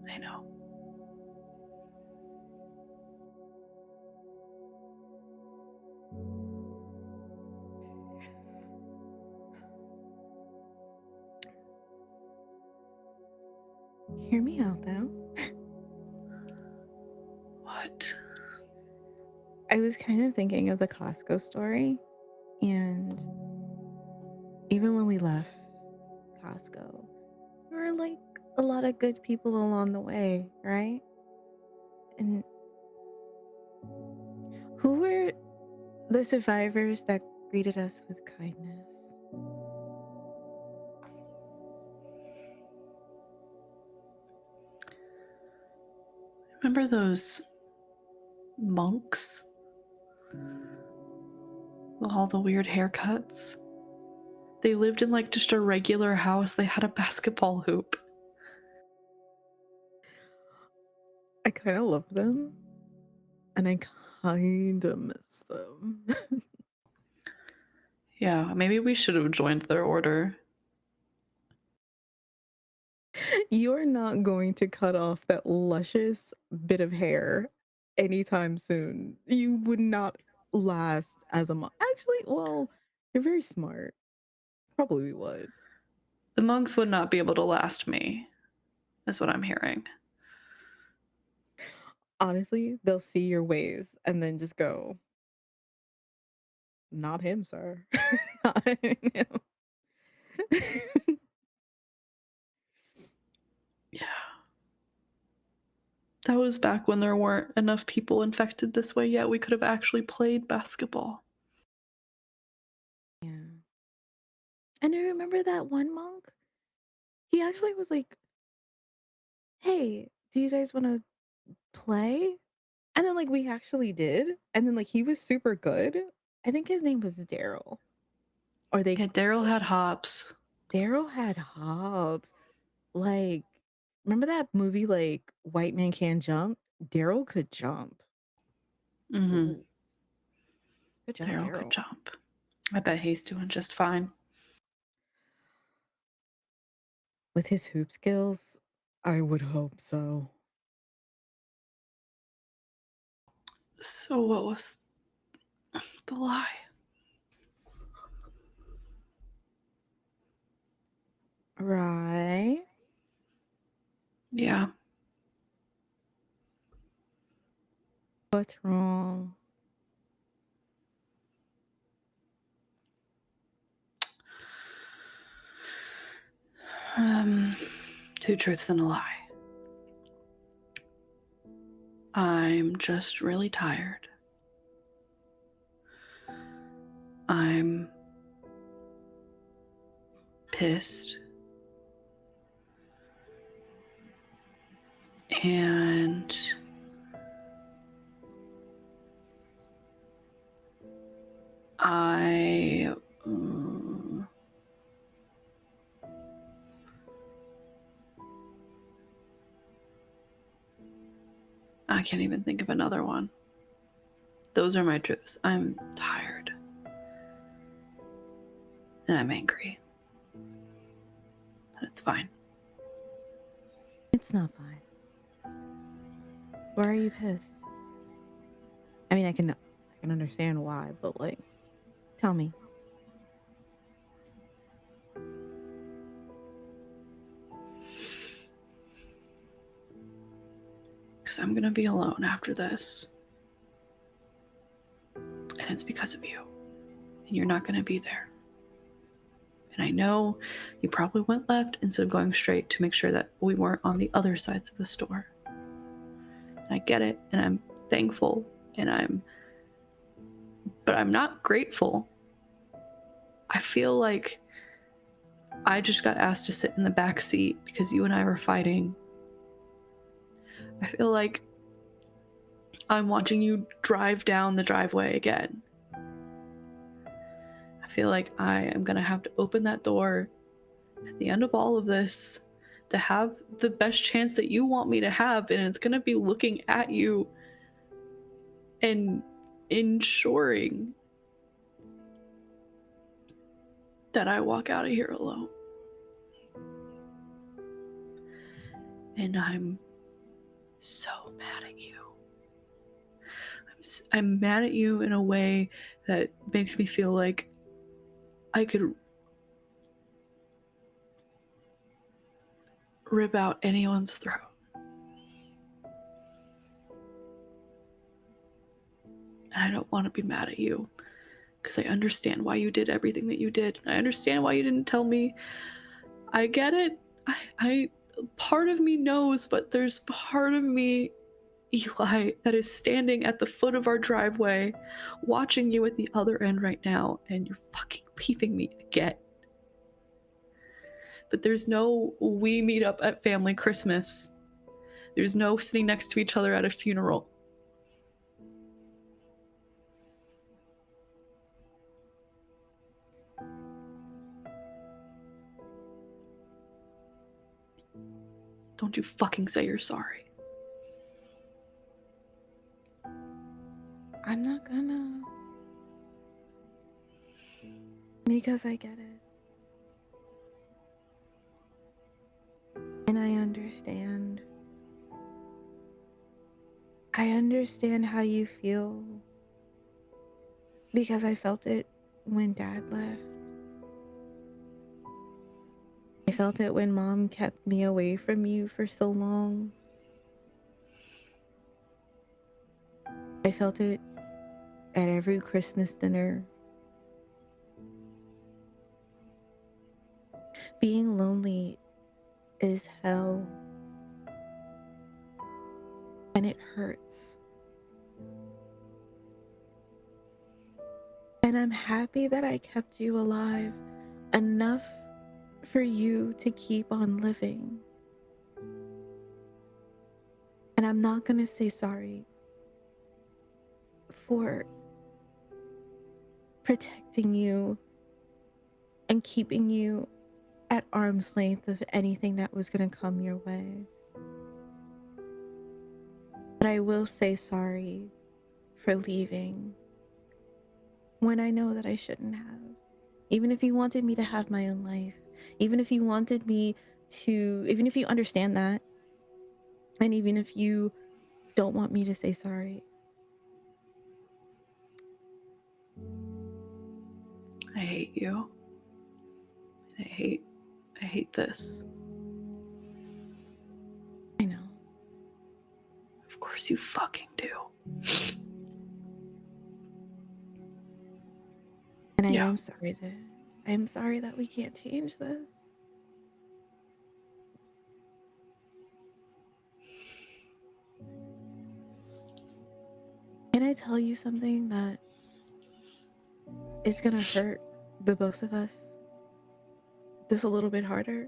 I know. Hear me out, though. What? I was kind of thinking of the Costco story, and even when we left Costco, there were like a lot of good people along the way, right? And who were the survivors that greeted us with kindness? Remember those monks? All the weird haircuts? They lived in like just a regular house. They had a basketball hoop. I kind of love them, and I kind of miss them. Yeah, maybe we should have joined their order. You're not going to cut off that luscious bit of hair anytime soon. You would not last as a monk. Actually, well, you're very smart. Probably would. The monks would not be able to last me, is what I'm hearing. Honestly, they'll see your ways and then just go, not him, sir. Not him. Yeah. That was back when there weren't enough people infected this way yet. We could have actually played basketball. Yeah. And I remember that one monk, he actually was like, hey, do you guys want to play? And then like we actually did. And then like he was super good. I think his name was Daryl. Or they Yeah, Daryl had hops. Daryl had hobs. Like, remember that movie like White Man Can't Jump? Daryl could jump. Mm-hmm. Ooh. Good job, Daryl could Daryl. jump. I bet he's doing just fine. With his hoop skills, I would hope so. So what was the lie? Right. Yeah. What's wrong? Two truths and a lie. I'm just really tired. I'm pissed. And I can't even think of another one. Those are my truths. I'm tired. And I'm angry. But it's fine. It's not fine. Why are you pissed? I mean, I can understand why, but like, tell me. Because I'm gonna be alone after this. And it's because of you. And you're not gonna be there. And I know you probably went left instead of going straight to make sure that we weren't on the other sides of the store. And I get it, and I'm thankful, but I'm not grateful. I feel like I just got asked to sit in the back seat because you and I were fighting. I feel like I'm watching you drive down the driveway again. I feel like I am gonna have to open that door at the end of all of this to have the best chance that you want me to have, and it's gonna be looking at you and ensuring that I walk out of here alone. And I'm so mad at you. I'm mad at you in a way that makes me feel like I could rip out anyone's throat. And I don't want to be mad at you because I understand why you did everything that you did. I understand why you didn't tell me. I get it. I part of me knows, but there's part of me, Eli, that is standing at the foot of our driveway, watching you at the other end right now, and you're fucking leaving me again. But there's no we meet up at family Christmas. There's no sitting next to each other at a funeral. Don't you fucking say you're sorry. I'm not gonna. Because I get it. And I understand. I understand how you feel. Because I felt it when Dad left. I felt it when Mom kept me away from you for so long. I felt it at every Christmas dinner. Being lonely is hell. And it hurts. And I'm happy that I kept you alive enough for you to keep on living. And I'm not gonna say sorry for protecting you and keeping you at arm's length of anything that was gonna come your way. But I will say sorry for leaving when I know that I shouldn't have. Even if you wanted me to have my own life, even if you wanted me to, even if you understand that, and even if you don't want me to say sorry. I hate you. I hate this. I know. Of course you fucking do. And I am sorry that we can't change this. I tell you something that is gonna hurt the both of us just a little bit harder?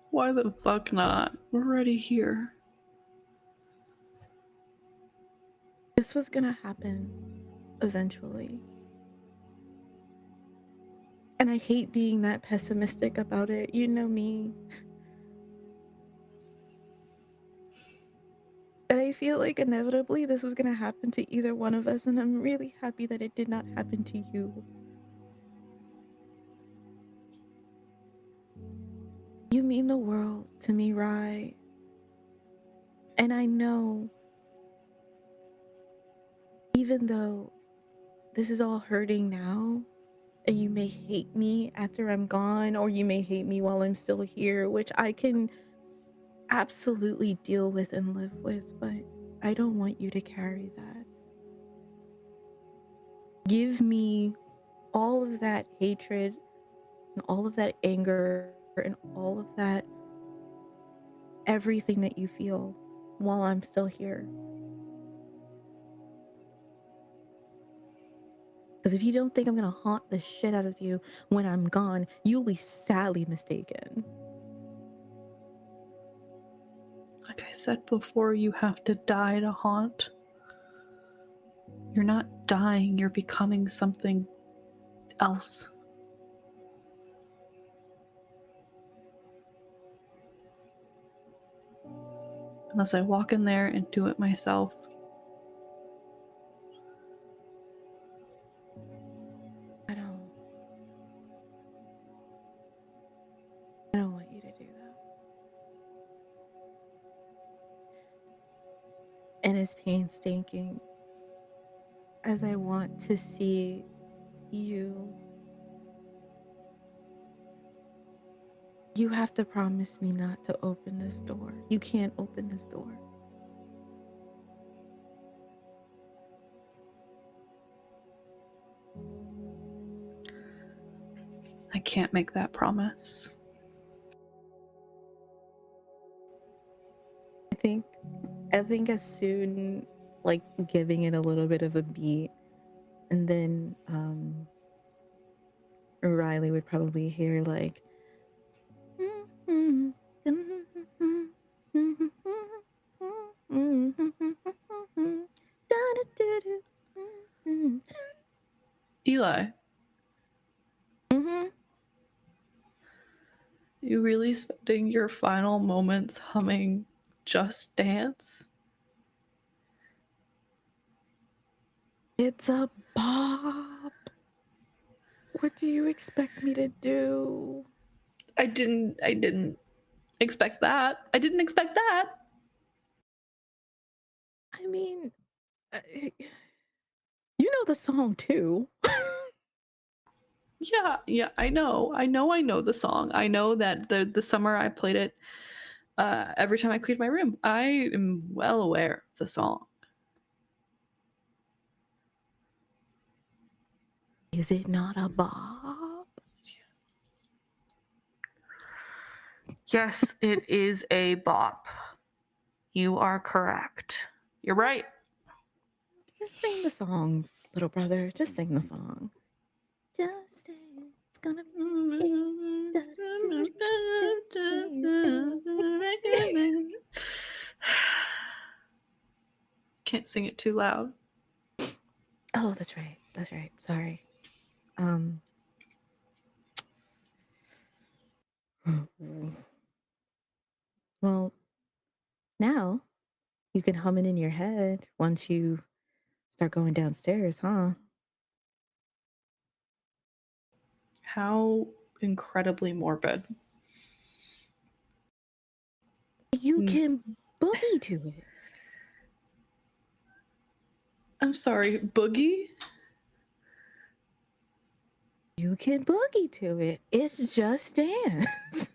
Why the fuck not? We're already here. This was gonna happen eventually. And I hate being that pessimistic about it. You know me. And I feel like inevitably this was gonna happen to either one of us, and I'm really happy that it did not happen to you. You mean the world to me, Rye. And I know, even though this is all hurting now, and you may hate me after I'm gone, or you may hate me while I'm still here, which I can absolutely deal with and live with, but I don't want you to carry that. Give me all of that hatred and all of that anger and all of that everything that you feel while I'm still here. Because if you don't think I'm gonna haunt the shit out of you when I'm gone, you'll be sadly mistaken. Like I said before, you have to die to haunt. You're not dying, you're becoming something else. Unless I walk in there and do it myself. I don't want you to do that. And as painstaking as I want to see you, you have to promise me not to open this door. You can't open this door. I can't make that promise. I think as soon, like, giving it a little bit of a beat, and then Riley would probably hear like Eli, mm-hmm. you really spending your final moments humming Just Dance? It's a bop. What do you expect me to do? I didn't expect that. I didn't expect that. I mean, you know the song too. Yeah, I know the song. I know that the summer I played it every time I cleaned my room. I am well aware of the song. Is it not a bop? Yes, it is a bop. You are correct. You're right. Just sing the song, little brother. Just sing the song. Just dance. It's gonna make it. Can't sing it too loud. Oh, that's right. That's right. Sorry. Well, now you can hum it in your head once you start going downstairs, huh? How incredibly morbid. You can boogie to it. I'm sorry, Boogie? You can boogie to it. It's Just Dance.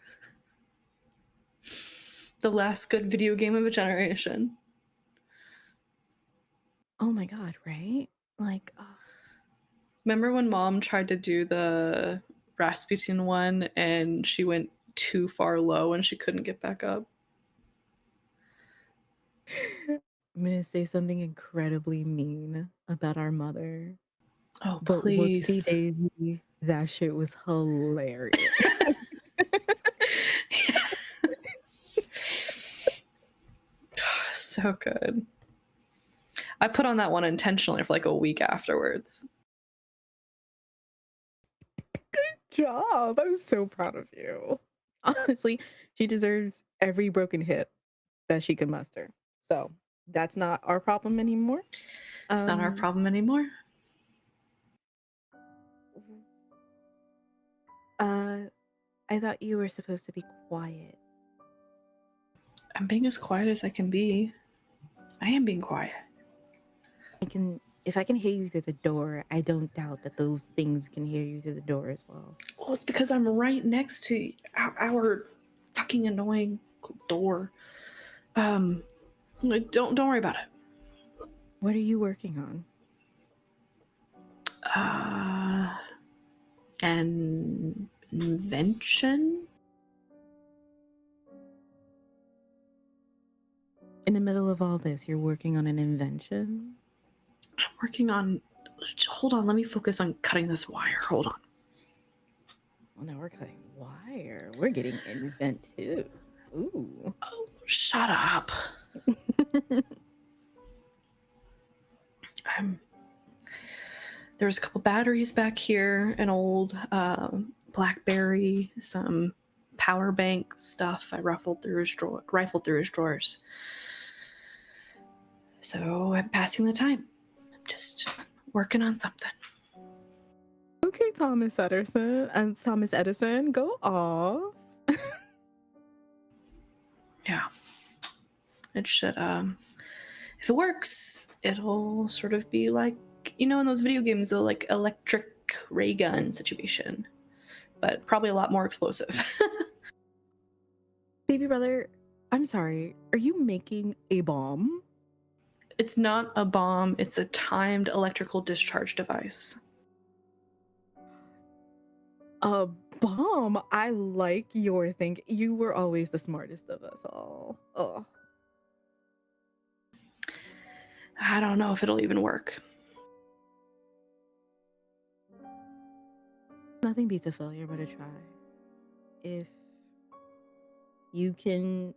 The last good video game of a generation. Oh my god, right? Like, Remember when Mom tried to do the Rasputin one and she went too far low and she couldn't get back up? I'm gonna say something incredibly mean about our mother, Oh, but whoopsie please. daisy, that shit was hilarious. So good. I put on that one intentionally for like a week afterwards. Job. I'm so proud of you. Honestly, she deserves every broken hip that she can muster. So that's not our problem anymore. It's not our Um, problem anymore. uh, I thought you were supposed to be quiet. I'm being as quiet as I can be. I am being quiet. If I can hear you through the door, I don't doubt that those things can hear you through the door as well. Well, it's because I'm right next to our fucking annoying door. Don't worry about it. What are you working on? An invention? In the middle of all this, you're working on an invention? I'm working on. Hold on, let me focus on cutting this wire. Hold on. Well, now we're cutting wire. We're getting inventive. Ooh. Oh, shut up. There's a couple batteries back here, an old BlackBerry, some power bank stuff. I rifled through his drawers. So I'm passing the time. I'm just working on something. Okay, Thomas Edison, go off. Yeah. It should, if it works, it'll sort of be like, in those video games, the like electric ray gun situation, but probably a lot more explosive. Baby brother, I'm sorry. Are you making a bomb? It's not a bomb, it's a timed electrical discharge device. A bomb? I like your thinking. You were always the smartest of us all. Oh. I don't know if it'll even work. Nothing beats a failure but a try. If you can.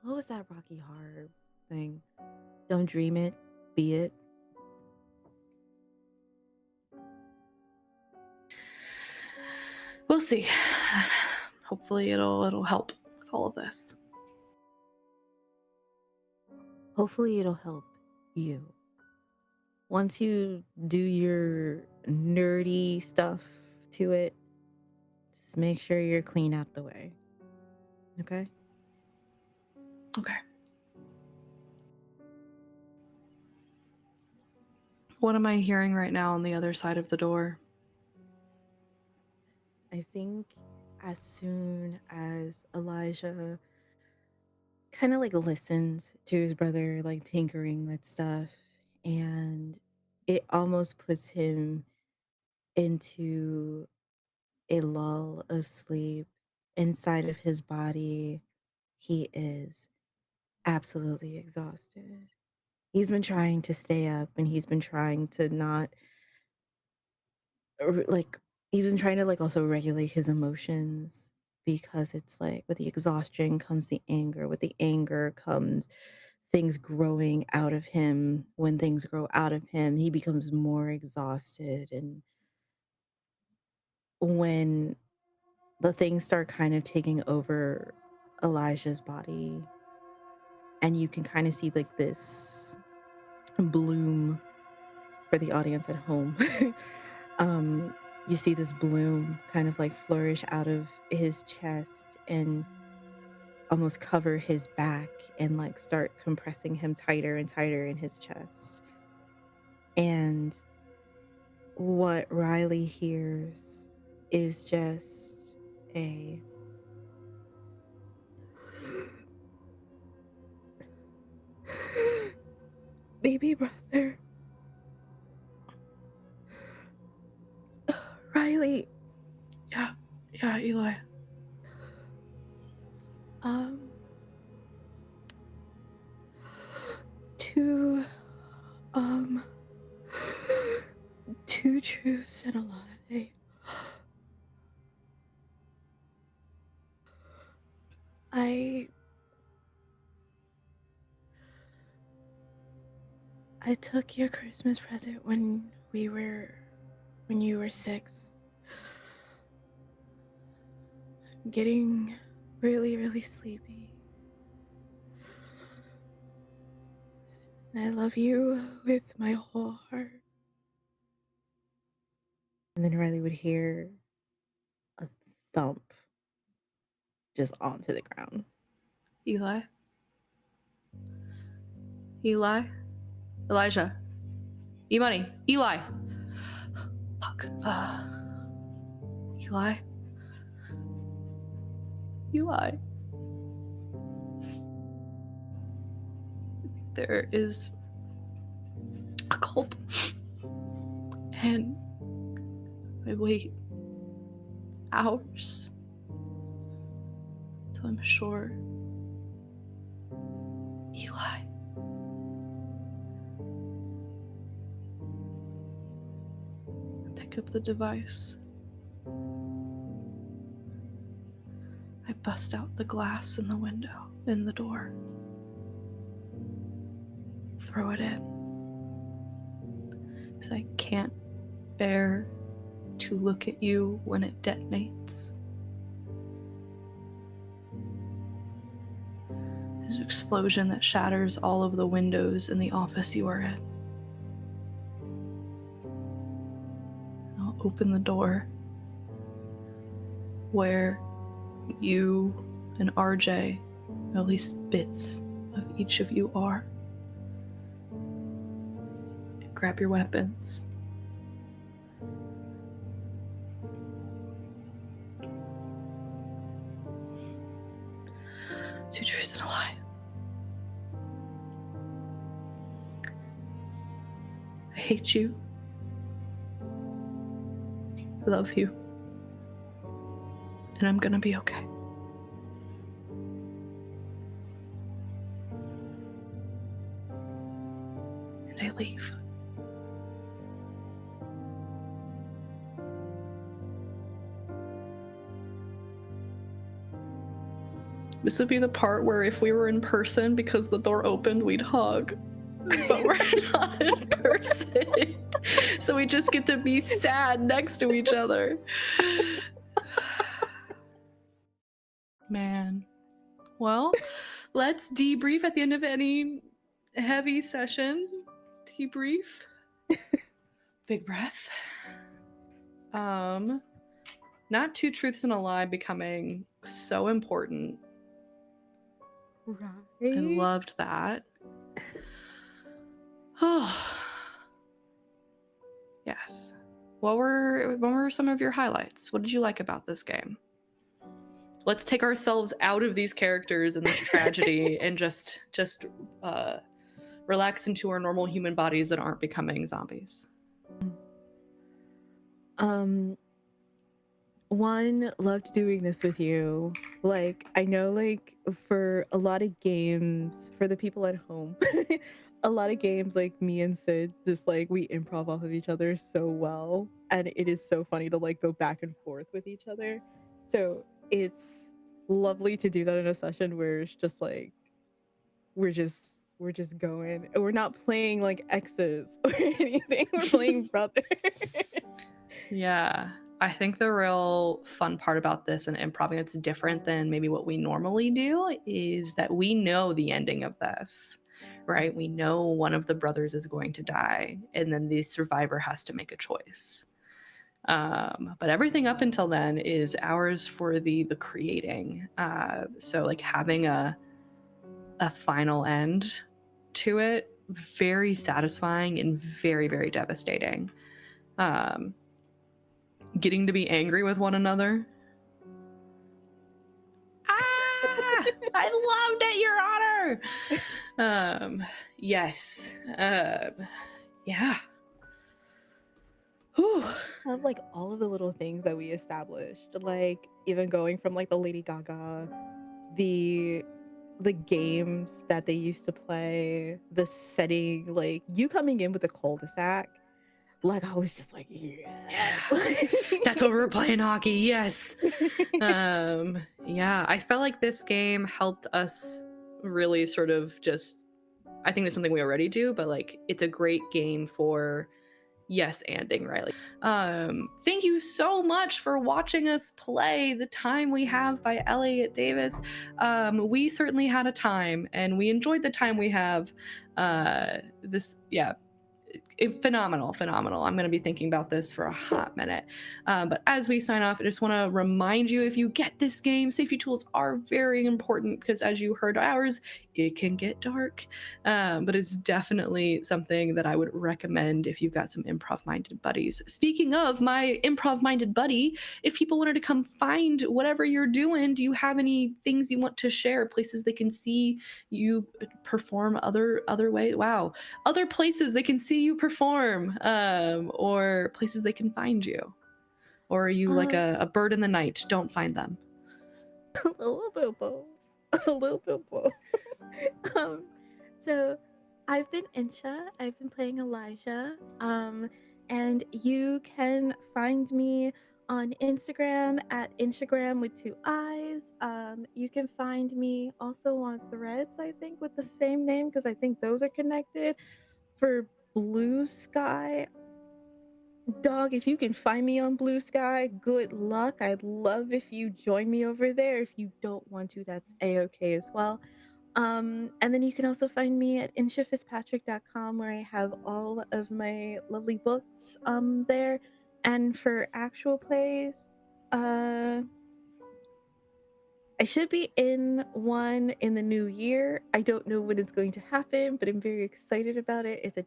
What was that Rocky Horror thing? Don't dream it, be it. We'll see. Hopefully it'll help with all of this. Hopefully, it'll help you. Once you do your nerdy stuff to it, just make sure you're clean out the way. Okay? Okay. What am I hearing right now on the other side of the door? I think as soon as Elijah kind of like listens to his brother like tinkering with stuff, and it almost puts him into a lull of sleep inside of his body. He is absolutely exhausted. He's been trying to stay up, and he's been trying to not like he was trying to like also regulate his emotions, because it's like with the exhaustion comes the anger, with the anger comes things growing out of him. When things grow out of him, he becomes more exhausted, and when the things start kind of taking over Elijah's body, and you can kind of see like this bloom for the audience at home. um you see this bloom kind of like flourish out of his chest and almost cover his back and like start compressing him tighter and tighter in his chest. And what Riley hears is just a baby brother. Riley, Yeah, Eli. um to, um, two truths and a lie. I took your Christmas present when you were 6. I'm getting really, really sleepy. And I love you with my whole heart. And then Riley would hear a thump just onto the ground. Eli? Eli? Elijah? E-Money? Eli? Fuck. Eli? Eli? There is a culp. And I wait hours till I'm sure. Eli. Pick up the device. I bust out the glass in the window, in the door. Throw it in. Because I can't bear to look at you when it detonates. There's an explosion that shatters all of the windows in the office you are in. I'll open the door where you and RJ, at least bits of each of you are. Grab your weapons. Two truths and a lie. I hate you. I love you. And I'm gonna be okay. And I leave. This would be the part where if we were in person, because the door opened, we'd hug. But we're not in person. So we just get to be sad next to each other. Man. Well, let's debrief at the end of any heavy session. Debrief. Big breath. Not two truths and a lie becoming so important. Right. I loved that. Oh. Yes. What were some of your highlights? What did you like about this game? Let's take ourselves out of these characters and this tragedy and just relax into our normal human bodies that aren't becoming zombies. One, loved doing this with you. Like, I know, like, for a lot of games, for the people at home, a lot of games, like, me and Sid, just, like, we improv off of each other so well. And it is so funny to, like, go back and forth with each other. So it's lovely to do that in a session where it's just, like, we're just going. And we're not playing, like, exes or anything. We're playing brother. Yeah. I think the real fun part about this and improv that's different than maybe what we normally do is that we know the ending of this, right? We know one of the brothers is going to die, and then the survivor has to make a choice. But everything up until then is ours for the creating. So like having a final end to it, very satisfying and very, very devastating. Getting to be angry with one another. Ah! I loved it, Your Honor! Yes. Yeah. Whew. Of like all of the little things that we established, like even going from like the Lady Gaga, the the games that they used to play, the setting, like you coming in with a cul-de-sac, like I was just like, Yeah. yes. That's what we're playing hockey. Yes. Yeah, I felt like this game helped us really sort of just, I think it's something we already do, but like it's a great game for yes anding, Riley. Thank you so much for watching us play The Time We Have by Elliot Davis. We certainly had a time and we enjoyed the time we have. Phenomenal. I'm going to be thinking about this for a hot minute. But as we sign off, I just want to remind you, if you get this game, safety tools are very important because, as you heard ours, it can get dark. But it's definitely something that I would recommend if you've got some improv-minded buddies. Speaking of my improv-minded buddy, if people wanted to come find whatever you're doing, do you have any things you want to share, places they can see you perform other way? Wow. Other places they can see you perform, or places they can find you? Or are you like a bird in the night? Don't find them. A little bit of both. A little bit of both. So I've been Insha. I've been playing Elijah. And you can find me on Instagram at Instagram with 2 eyes. You can find me also on Threads, I think, with the same name, because I think those are connected. For Blue Sky, dog, if you can find me on Blue Sky, good luck. I'd love if you join me over there. If you don't want to, that's a-okay as well. And then you can also find me at inshafitzpatrick.com, where I have all of my lovely books there. And for actual plays, I should be in one in the new year. I don't know when it's going to happen, but I'm very excited about it. It's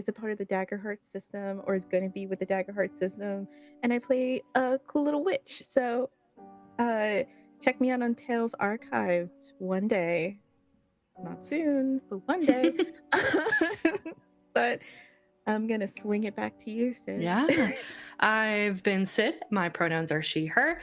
a part of the Dagger Heart system, or is going to be with the Dagger Heart system, and I play a cool little witch. So, check me out on Tales Archived one day. Not soon, but one day. But I'm gonna swing it back to you, Sid. Yeah. I've been Sid. My pronouns are she, her.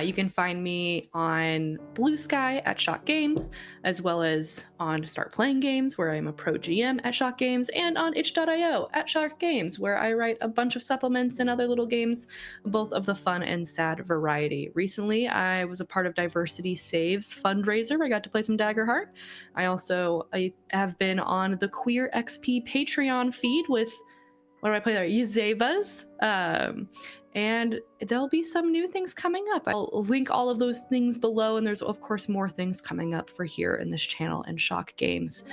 You can find me on Blue Sky at Shock Games, as well as on Start Playing Games, where I'm a pro GM at Shock Games, and on itch.io at Shock Games, where I write a bunch of supplements and other little games, both of the fun and sad variety. Recently, I was a part of Diversity Saves fundraiser, where I got to play some Daggerheart. I have been on the Queer XP Patreon feed with, what do I play there? Yzebas. And there'll be some new things coming up. I'll link all of those things below, and there's of course more things coming up for here in this channel and Shock Games.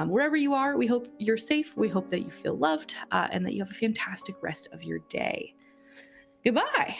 Wherever you are, we hope you're safe. We hope that you feel loved, and that you have a fantastic rest of your day. Goodbye.